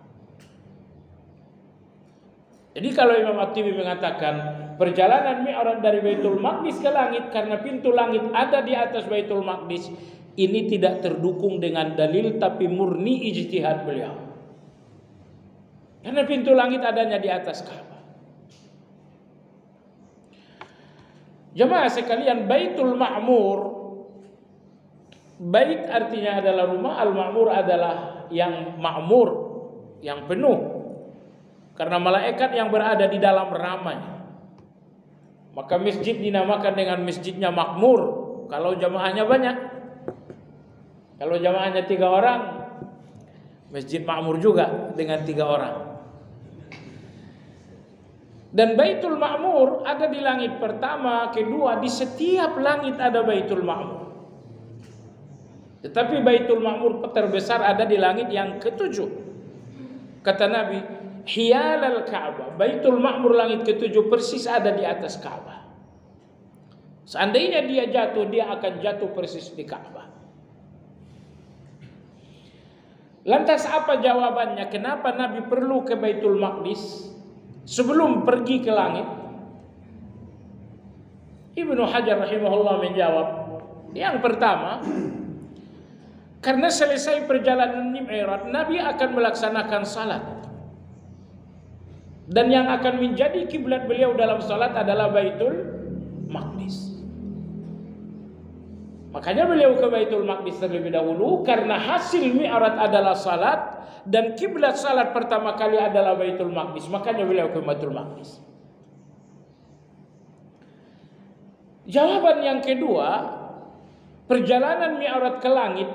Jadi kalau Imam At-Tibi mengatakan perjalanan Mi'raj dari Baitul Maqdis ke langit karena pintu langit ada di atas Baitul Maqdis, ini tidak terdukung dengan dalil tapi murni ijtihad beliau. Karena pintu langit adanya di atas Ka'bah. Jemaah sekalian, Baitul Ma'mur, bait artinya adalah rumah, al-ma'mur adalah yang ma'mur, yang penuh. Karena malaikat yang berada di dalam ramai. Maka masjid dinamakan dengan masjidnya makmur kalau jamaahnya banyak. Kalau jamaahnya 3 orang, masjid makmur juga dengan 3 orang. Dan Baitul Ma'mur ada di langit pertama, kedua, di setiap langit ada Baitul Ma'mur. Tetapi Baitul Ma'mur terbesar ada di langit yang ke-7. Kata Nabi, hiyalal Ka'bah, Baitul Ma'mur langit ke-7 persis ada di atas Ka'bah. Seandainya dia jatuh, dia akan jatuh persis di Ka'bah. Lantas apa jawabannya? Kenapa Nabi perlu ke Baitul Maqdis sebelum pergi ke langit? Ibnu Hajar rahimahullah menjawab, yang pertama, karena selesai perjalanan Mi'raj, Nabi akan melaksanakan salat. Dan yang akan menjadi kiblat beliau dalam salat adalah Baitul Maqdis. Makanya beliau ke Baitul Maqdis terlebih dahulu, karena hasil Mi'raj adalah salat dan kiblat salat pertama kali adalah Baitul Maqdis. Makanya beliau ke Baitul Maqdis. Jawaban yang kedua, perjalanan Mi'raj ke langit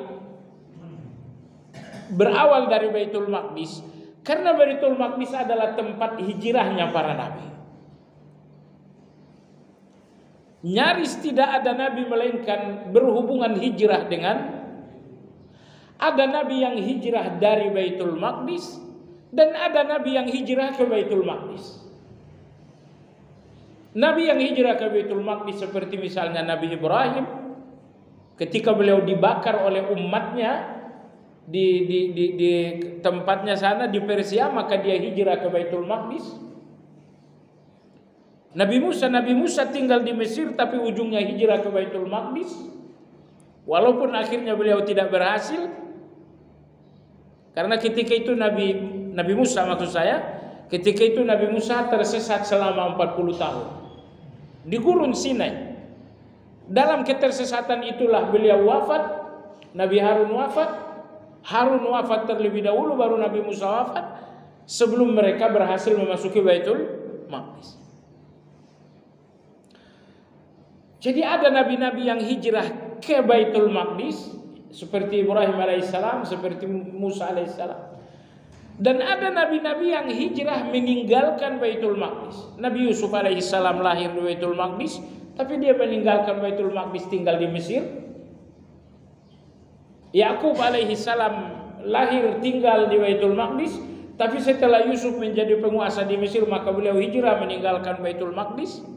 berawal dari Baitul Maqdis karena Baitul Maqdis adalah tempat hijrahnya para nabi. Nyaris tidak ada nabi melainkan berhubungan hijrah dengan, ada nabi yang hijrah dari Baitul Maqdis dan ada nabi yang hijrah ke Baitul Maqdis. Nabi yang hijrah ke Baitul Maqdis seperti misalnya Nabi Ibrahim, ketika beliau dibakar oleh umatnya di tempatnya sana di Persia, maka dia hijrah ke Baitul Maqdis. Nabi Musa tinggal di Mesir tapi ujungnya hijrah ke Baitul Maqdis. Walaupun akhirnya beliau tidak berhasil. Karena ketika itu Nabi Musa maksud saya, ketika itu Nabi Musa tersesat selama 40 tahun di Gurun Sinai. Dalam ketersesatan itulah beliau wafat, Nabi Harun wafat. Harun wafat terlebih dahulu baru Nabi Musa wafat, sebelum mereka berhasil memasuki Baitul Maqdis. Jadi ada nabi-nabi yang hijrah ke Baitul Maqdis seperti Ibrahim alaihissalam, seperti Musa alaihissalam. Dan ada nabi-nabi yang hijrah meninggalkan Baitul Maqdis. Nabi Yusuf alaihissalam lahir di Baitul Maqdis, tapi dia meninggalkan Baitul Maqdis tinggal di Mesir. Yakub alaihissalam lahir tinggal di Baitul Maqdis, tapi setelah Yusuf menjadi penguasa di Mesir, maka beliau hijrah meninggalkan Baitul Maqdis.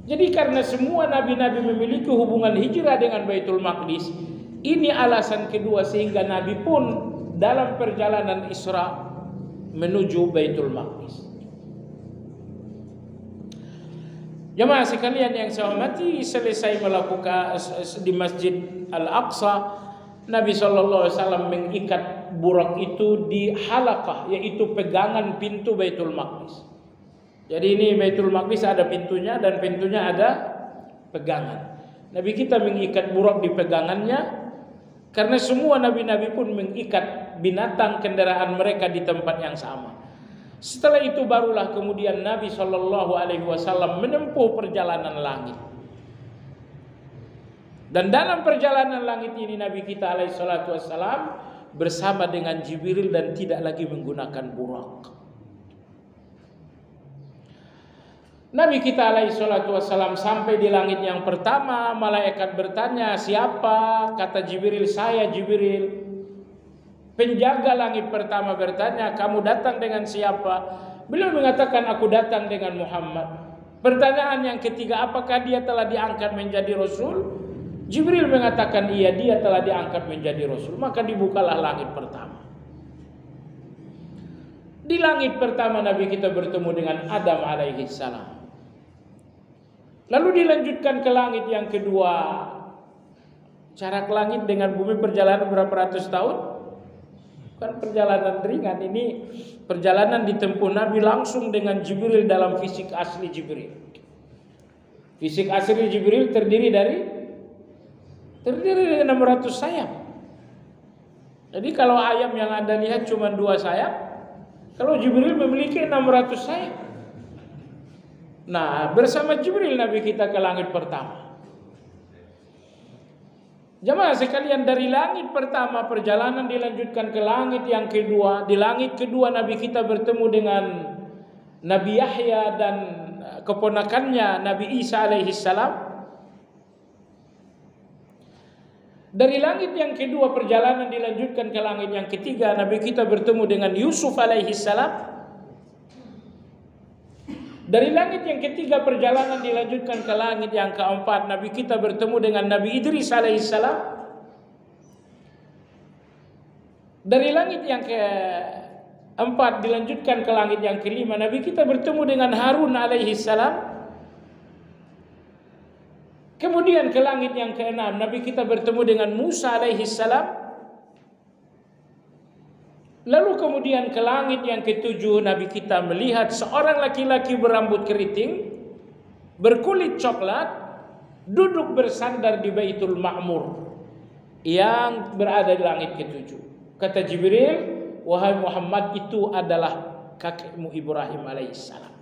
Jadi karena semua nabi-nabi memiliki hubungan hijrah dengan Baitul Maqdis, ini alasan kedua sehingga Nabi pun dalam perjalanan Isra menuju Baitul Maqdis. Jemaah sekalian yang saya hormati, selesai melakukan di Masjid Al-Aqsa, Nabi SAW mengikat burak itu di halaqah, yaitu pegangan pintu Baitul Maqdis. Jadi ini Baitul Maqdis ada pintunya dan pintunya ada pegangan. Nabi kita mengikat burak di pegangannya karena semua nabi-nabi pun mengikat binatang kendaraan mereka di tempat yang sama. Setelah itu barulah kemudian Nabi SAW menempuh perjalanan langit. Dan dalam perjalanan langit ini Nabi kita SAW bersama dengan Jibril dan tidak lagi menggunakan burak. Nabi kita alaihi salatu wassalam sampai di langit yang pertama, malaikat bertanya, "Siapa?" Kata Jibril, "Saya Jibril." Penjaga langit pertama bertanya, "Kamu datang dengan siapa?" Beliau mengatakan, "Aku datang dengan Muhammad." Pertanyaan yang ketiga, "Apakah dia telah diangkat menjadi Rasul?" Jibril mengatakan, "Iya, dia telah diangkat menjadi Rasul." Maka dibukalah langit pertama. Di langit pertama Nabi kita bertemu dengan Adam alaihi salam. Lalu dilanjutkan ke langit yang kedua. Jarak langit dengan bumi perjalanan berapa ratus tahun? Bukan perjalanan ringan, ini perjalanan ditempuh Nabi langsung dengan Jibril dalam fisik asli Jibril. Fisik asli Jibril terdiri dari 600 sayap. Jadi kalau ayam yang Anda lihat cuma 2 sayap, kalau Jibril memiliki 600 sayap. Nah, bersama Jibril Nabi kita ke langit pertama. Jemaah sekalian, dari langit pertama perjalanan dilanjutkan ke langit yang kedua. Di langit kedua Nabi kita bertemu dengan Nabi Yahya dan keponakannya Nabi Isa alaihi salam. Dari langit yang kedua perjalanan dilanjutkan ke langit yang ketiga. Nabi kita bertemu dengan Yusuf alaihi salam. Dari langit yang ketiga perjalanan dilanjutkan ke langit yang keempat. Nabi kita bertemu dengan Nabi Idris alaihissalam. Dari langit yang keempat dilanjutkan ke langit yang kelima. Nabi kita bertemu dengan Harun alaihissalam. Kemudian ke langit yang keenam Nabi kita bertemu dengan Musa alaihissalam. Lalu kemudian ke langit yang ketujuh Nabi kita melihat seorang laki-laki berambut keriting, berkulit coklat, duduk bersandar di Baitul Ma'mur yang berada di langit ketujuh. Kata Jibril, "Wahai Muhammad, itu adalah kakekmu Ibrahim alaihissalam."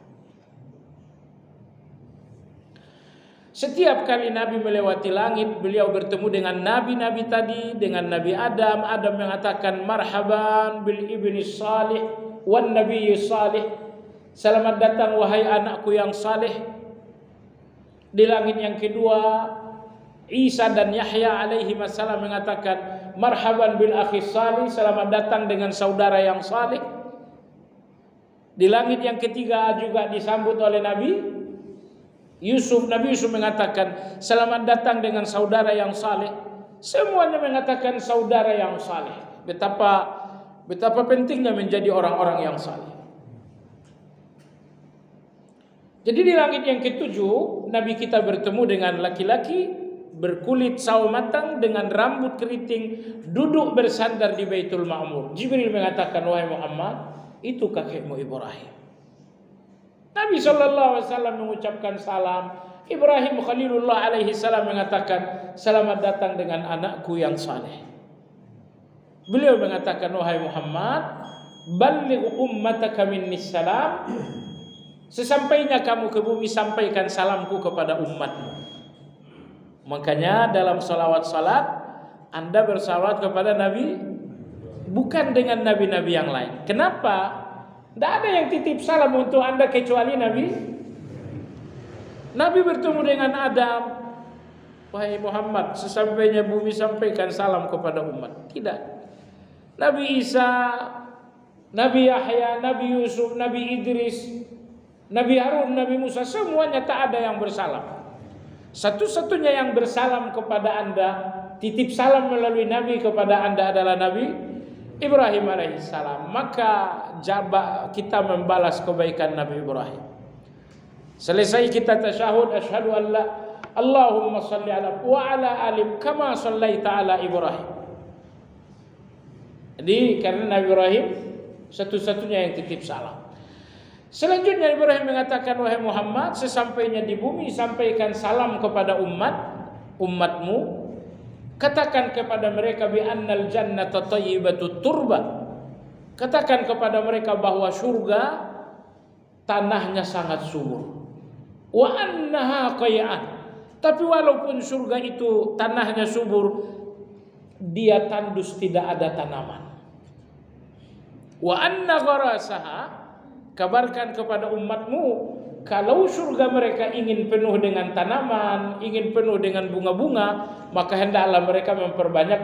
Setiap kali Nabi melewati langit, beliau bertemu dengan nabi-nabi tadi, dengan Nabi Adam. Adam mengatakan, "Marhaban bil ibni salih wan nabiyyi salih." Selamat datang wahai anakku yang saleh. Di langit yang kedua, Isa dan Yahya alaihi wassalam mengatakan, "Marhaban bil akhi salih." Selamat datang dengan saudara yang saleh. Di langit yang ketiga juga disambut oleh Nabi Yusuf. Nabi Yusuf mengatakan, "Selamat datang dengan saudara yang saleh." Semuanya mengatakan saudara yang saleh. Betapa pentingnya menjadi orang-orang yang saleh. Jadi di langit yang ketujuh Nabi kita bertemu dengan laki-laki berkulit sawo matang dengan rambut keriting, duduk bersandar di Baitul Ma'mur. Jibril mengatakan, "Wahai Muhammad, itu kakekmu Ibrahim." Nabi SAW mengucapkan salam. Ibrahim Khalilullah alaihi salam mengatakan, "Selamat datang dengan anakku yang saleh." Beliau mengatakan, "Wahai Muhammad, balligh ummataka minni salam." Sesampainya kamu ke bumi, sampaikan salamku kepada umatmu. Makanya dalam salawat salat Anda bersalawat kepada Nabi bukan dengan nabi-nabi yang lain. Kenapa? Tidak ada yang titip salam untuk Anda kecuali Nabi. Nabi bertemu dengan Adam, "Wahai Muhammad, sesampainya bumi sampaikan salam kepada umat." Tidak. Nabi Isa, Nabi Yahya, Nabi Yusuf, Nabi Idris, Nabi Harun, Nabi Musa, semuanya tak ada yang bersalam. Satu-satunya yang bersalam kepada Anda, titip salam melalui Nabi kepada Anda adalah Nabi Ibrahim alaihissalam. Maka kita membalas kebaikan Nabi Ibrahim. Selesai kita tasyahud, asyhadu an la Allahumma salli ala wa ala ali kama sallaita ala Ibrahim. Jadi karena Nabi Ibrahim satu-satunya yang titip salam. Selanjutnya Ibrahim mengatakan, "Wahai Muhammad, sesampainya di bumi sampaikan salam kepada umatmu. Katakan kepada mereka bi annal jannata thayyibatut turba." Katakan kepada mereka bahwa surga tanahnya sangat subur. Wa annaha qay'an. Tapi walaupun surga itu tanahnya subur, dia tandus, tidak ada tanaman. Wa anna gharasaha, kabarkan kepada umatmu kalau surga mereka ingin penuh dengan tanaman, ingin penuh dengan bunga-bunga, maka hendaklah mereka memperbanyak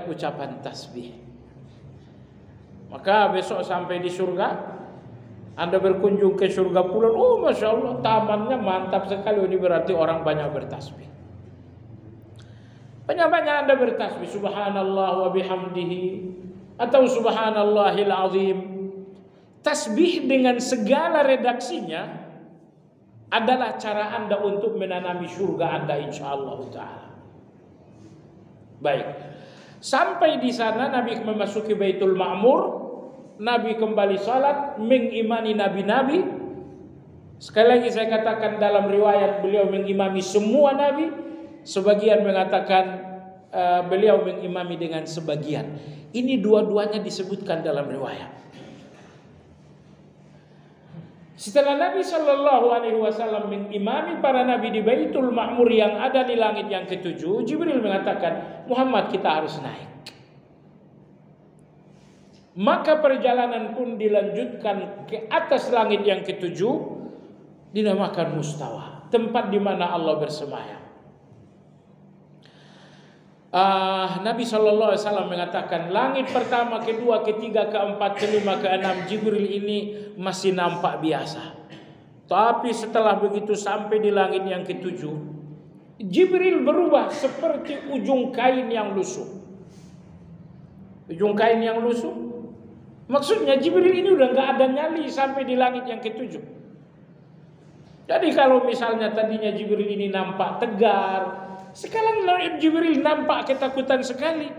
ucapan tasbih. Maka besok sampai di surga, Anda berkunjung ke surga pula, oh Masya Allah, tamannya mantap sekali. Ini berarti orang banyak bertasbih. Banyak-banyak Anda bertasbih, subhanallah wa bihamdihi, atau subhanallahil azim. Tasbih dengan segala redaksinya adalah cara Anda untuk menanami surga Anda, insyaallah ta'ala. Baik, sampai di sana Nabi memasuki Baitul Ma'mur. Nabi kembali salat, mengimani nabi-nabi. Sekali lagi saya katakan, dalam riwayat beliau mengimami semua nabi. Sebagian mengatakan beliau mengimami dengan sebagian. Ini dua-duanya disebutkan dalam riwayat. Setelah Nabi Shallallahu Alaihi Wasallam mengimami para nabi di Baitul Ma'mur yang ada di langit yang ketujuh, Jibril mengatakan, Muhammad, kita harus naik. Maka perjalanan pun dilanjutkan ke atas langit yang ketujuh, dinamakan Mustawa, tempat di mana Allah bersemayam. Nabi Shallallahu Alaihi Wasallam mengatakan, langit pertama, kedua, ketiga, keempat, kelima, keenam, Jibril ini masih nampak biasa. Tapi setelah begitu sampai di langit yang ketujuh, Jibril berubah seperti ujung kain yang lusuh. Ujung kain yang lusuh, maksudnya Jibril ini udah nggak ada nyali sampai di langit yang ketujuh. Jadi kalau misalnya tadinya Jibril ini nampak tegar, sekarang Jibril nampak ketakutan sekali.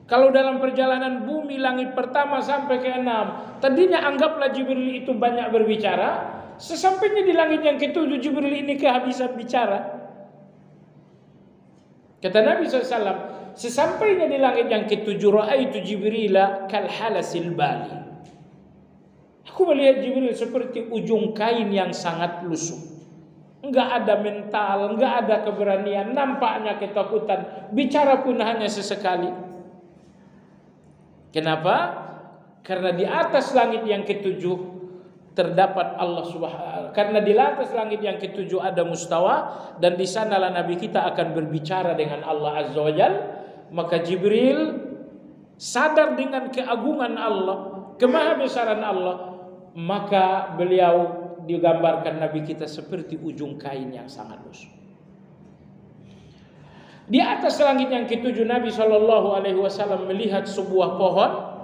Kalau dalam perjalanan bumi langit pertama sampai ke 6, tadinya anggaplah Jibril itu banyak berbicara. Sesampainya di langit yang ketujuh, Jibril ini kehabisan bicara. Kata Nabi SAW, sesampainya di langit yang ketujuh, ra'aitu Jibrila kal halasil bali. Aku melihat Jibril seperti ujung kain yang sangat lusuh. Enggak ada mental, enggak ada keberanian, nampaknya ketakutan, bicara pun hanya sesekali. Kenapa? Karena di atas langit yang ketujuh terdapat Allah Subhanahu. Karena di atas langit yang ketujuh ada Mustawa, dan di sanalah Nabi kita akan berbicara dengan Allah Azza wa Jalla. Maka Jibril sadar dengan keagungan Allah, kemahabesaran Allah, maka beliau digambarkan Nabi kita seperti ujung kain yang sangat lusuh. Di atas langit yang ketujuh, Nabi Shallallahu Alaihi Wasallam melihat sebuah pohon.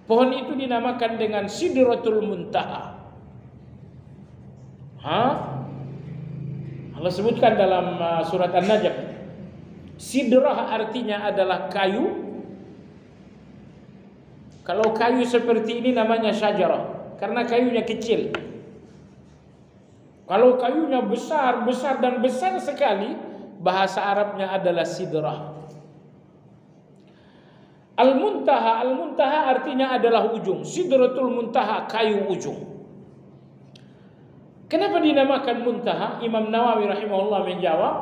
Pohon itu dinamakan dengan Sidratul Muntaha. Allah sebutkan dalam surat An-Najm. Sidrah artinya adalah kayu. Kalau kayu seperti ini namanya syajarah, karena kayunya kecil. Kalau kayunya besar dan besar sekali, bahasa Arabnya adalah sidrah. Al-Muntaha artinya adalah ujung. Sidratul Muntaha, kayu ujung. Kenapa dinamakan Muntaha? Imam Nawawi rahimahullah menjawab,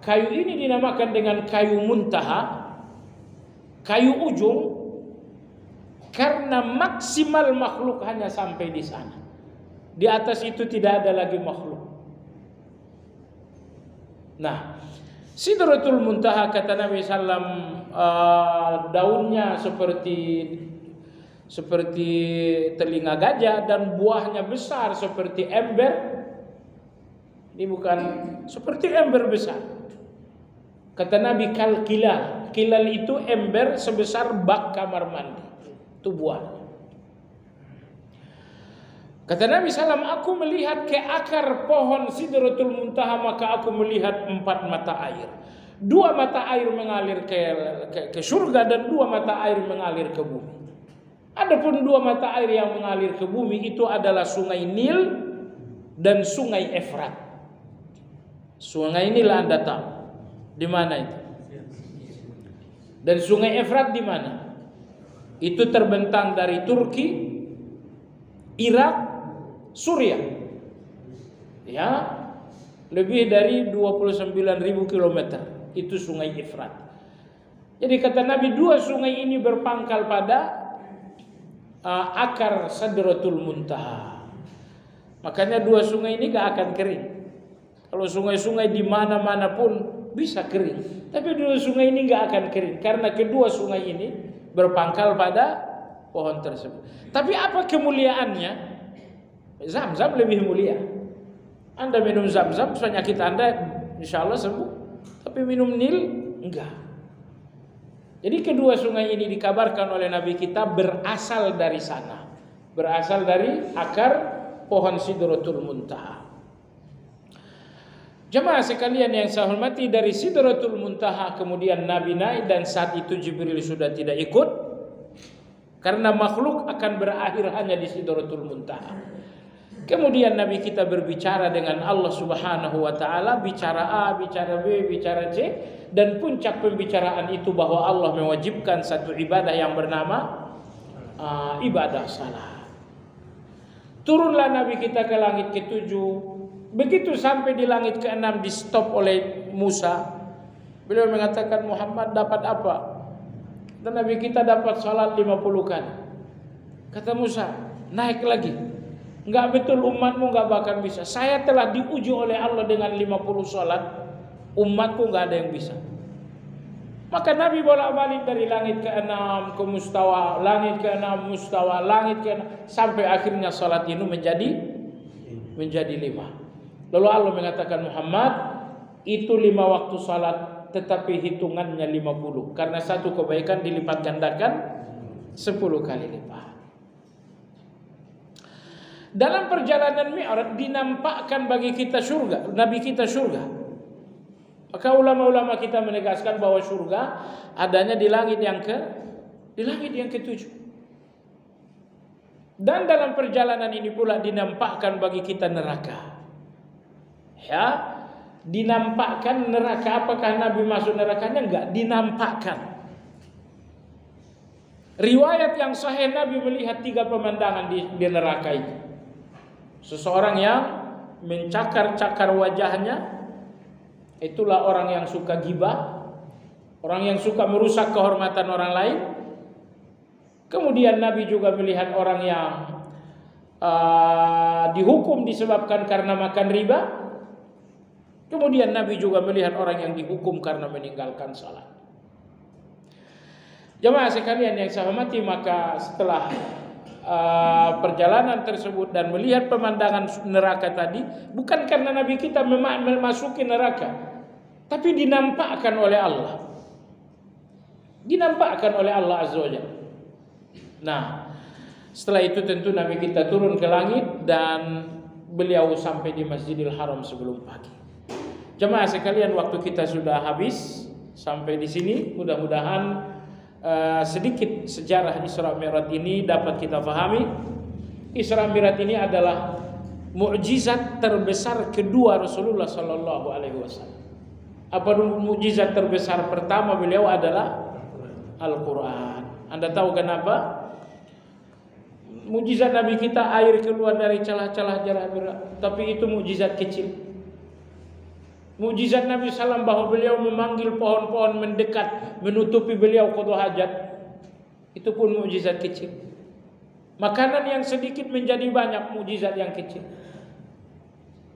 kayu ini dinamakan dengan kayu Muntaha, kayu ujung, karena maksimal makhluk hanya sampai di sana. Di atas itu tidak ada lagi makhluk. Nah, Sidratul Muntaha, kata Nabi SAW, daunnya seperti telinga gajah dan buahnya besar seperti ember. Ini bukan seperti ember besar. Kata Nabi, kal kilal. Kilal itu ember sebesar bak kamar mandi. Itu buah. Kata Nabi SAW, aku melihat ke akar pohon Sidratul Muntaha, maka aku melihat 4 mata air. 2 mata air mengalir ke surga dan 2 mata air mengalir ke bumi. Adapun 2 mata air yang mengalir ke bumi itu adalah Sungai Nil dan Sungai Efrat. Sungai Nil Anda tahu di mana itu? Dan Sungai Efrat di mana? Itu terbentang dari Turki, Irak, Suriah. Ya, lebih dari 29.000 km itu Sungai Efrat. Jadi kata Nabi, 2 sungai ini berpangkal pada akar Sidratul Muntaha. Makanya dua sungai ini gak akan kering. Kalau sungai-sungai di mana-mana pun bisa kering, tapi dua sungai ini gak akan kering karena kedua sungai ini berpangkal pada pohon tersebut. Tapi apa kemuliaannya? Zam-zam lebih mulia. Anda minum zam-zam, penyakit Anda insya Allah sembuh. Tapi minum Nil enggak. Jadi kedua sungai ini dikabarkan oleh Nabi kita berasal dari sana, berasal dari akar pohon Sidratul Muntaha. Jemaah sekalian yang saya hormati, dari Sidratul Muntaha kemudian Nabi naik, dan saat itu Jibril sudah tidak ikut karena makhluk akan berakhir hanya di Sidratul Muntaha. Kemudian Nabi kita berbicara dengan Allah Subhanahu wa taala, bicara A, bicara B, bicara C, dan puncak pembicaraan itu bahwa Allah mewajibkan satu ibadah yang bernama ibadah salat. Turunlah Nabi kita ke langit ke-7. Begitu sampai di langit ke-6 di stop oleh Musa. Beliau mengatakan, Muhammad dapat apa? Dan Nabi kita dapat salat 50 kali. Kata Musa, naik lagi. Enggak betul, umatmu enggak bakal bisa. Saya telah diuji oleh Allah dengan 50 salat. Umatku enggak ada yang bisa. Maka Nabi bolak-balik dari langit ke-6 ke mustawa, langit ke-6 mustawa, langit ke-6, sampai akhirnya salat itu menjadi 5. Lalu Allah mengatakan, Muhammad, itu 5 waktu salat, tetapi hitungannya 50. Karena satu kebaikan dilipat gandakan 10 kali lipat. Dalam perjalanan Mi'raj dinampakkan bagi kita surga, Nabi kita surga. Maka ulama-ulama kita menegaskan bahwa surga adanya di langit yang ke-7. Dan dalam perjalanan ini pula dinampakkan bagi kita neraka. Ya, dinampakkan neraka. Apakah Nabi masuk nerakanya? Enggak, dinampakkan. Riwayat yang sahih, Nabi melihat 3 pemandangan di neraka itu. Seseorang yang mencakar-cakar wajahnya, itulah orang yang suka gibah, orang yang suka merusak kehormatan orang lain. Kemudian Nabi juga melihat orang yang dihukum disebabkan karena makan riba. Kemudian Nabi juga melihat orang yang dihukum karena meninggalkan salat. Jemaah sekalian yang saya hormati, maka setelah perjalanan tersebut dan melihat pemandangan neraka tadi, bukan karena Nabi kita memasuki neraka, tapi dinampakkan oleh Allah. Dinampakkan oleh Allah Azza wa Jalla. Nah, setelah itu tentu Nabi kita turun ke langit dan beliau sampai di Masjidil Haram sebelum pagi. Jemaah sekalian, waktu kita sudah habis sampai di sini. Mudah-mudahan sedikit sejarah Isra Mi'raj ini dapat kita pahami. Isra Mi'raj ini adalah mukjizat terbesar kedua Rasulullah sallallahu alaihi wasallam. Apa mukjizat terbesar pertama beliau adalah Al-Qur'an. Anda tahu kenapa? Mukjizat Nabi kita air keluar dari celah-celah Jabal, tapi itu mukjizat kecil. Mukjizat Nabi SAW bahwa beliau memanggil pohon-pohon mendekat menutupi beliau qada hajat, itu pun mukjizat kecil. Makanan yang sedikit menjadi banyak, mukjizat yang kecil.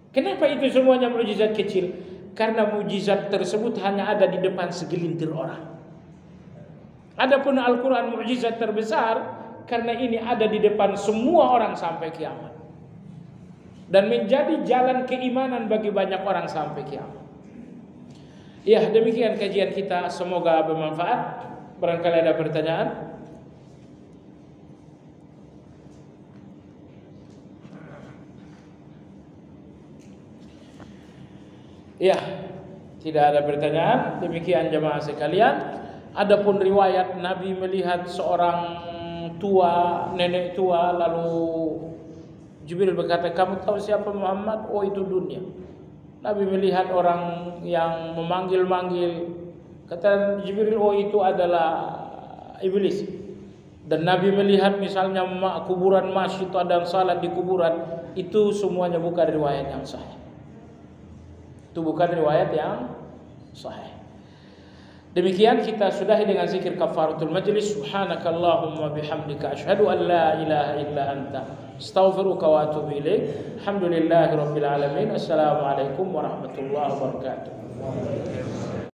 Kenapa itu semuanya mukjizat kecil? Karena mukjizat tersebut hanya ada di depan segelintir orang. Adapun Al-Quran mukjizat terbesar karena ini ada di depan semua orang sampai kiamat. Dan menjadi jalan keimanan bagi banyak orang sampai kiamat. Ya, demikian kajian kita, semoga bermanfaat. Barangkali ada pertanyaan. Ya, tidak ada pertanyaan. Demikian jemaah sekalian. Adapun riwayat Nabi melihat seorang tua, nenek tua, lalu Jibril berkata, kamu tahu siapa Muhammad? Oh, itu dunia. Nabi melihat orang yang memanggil-manggil. Kata Jibril, oh itu adalah iblis. Dan Nabi melihat misalnya kuburan mas itu ada yang salat di kuburan. Itu semuanya bukan riwayat yang sahih. Itu bukan riwayat yang sahih. Demikian kita sudahi dengan zikir kafaratul majlis. Subhanakallahumma bihamdika asyhadu an la ilaha illa anta astaghfiruka wa atubu ilaik. Alhamdulillahirabbil alamin. Assalamualaikum warahmatullahi wabarakatuh.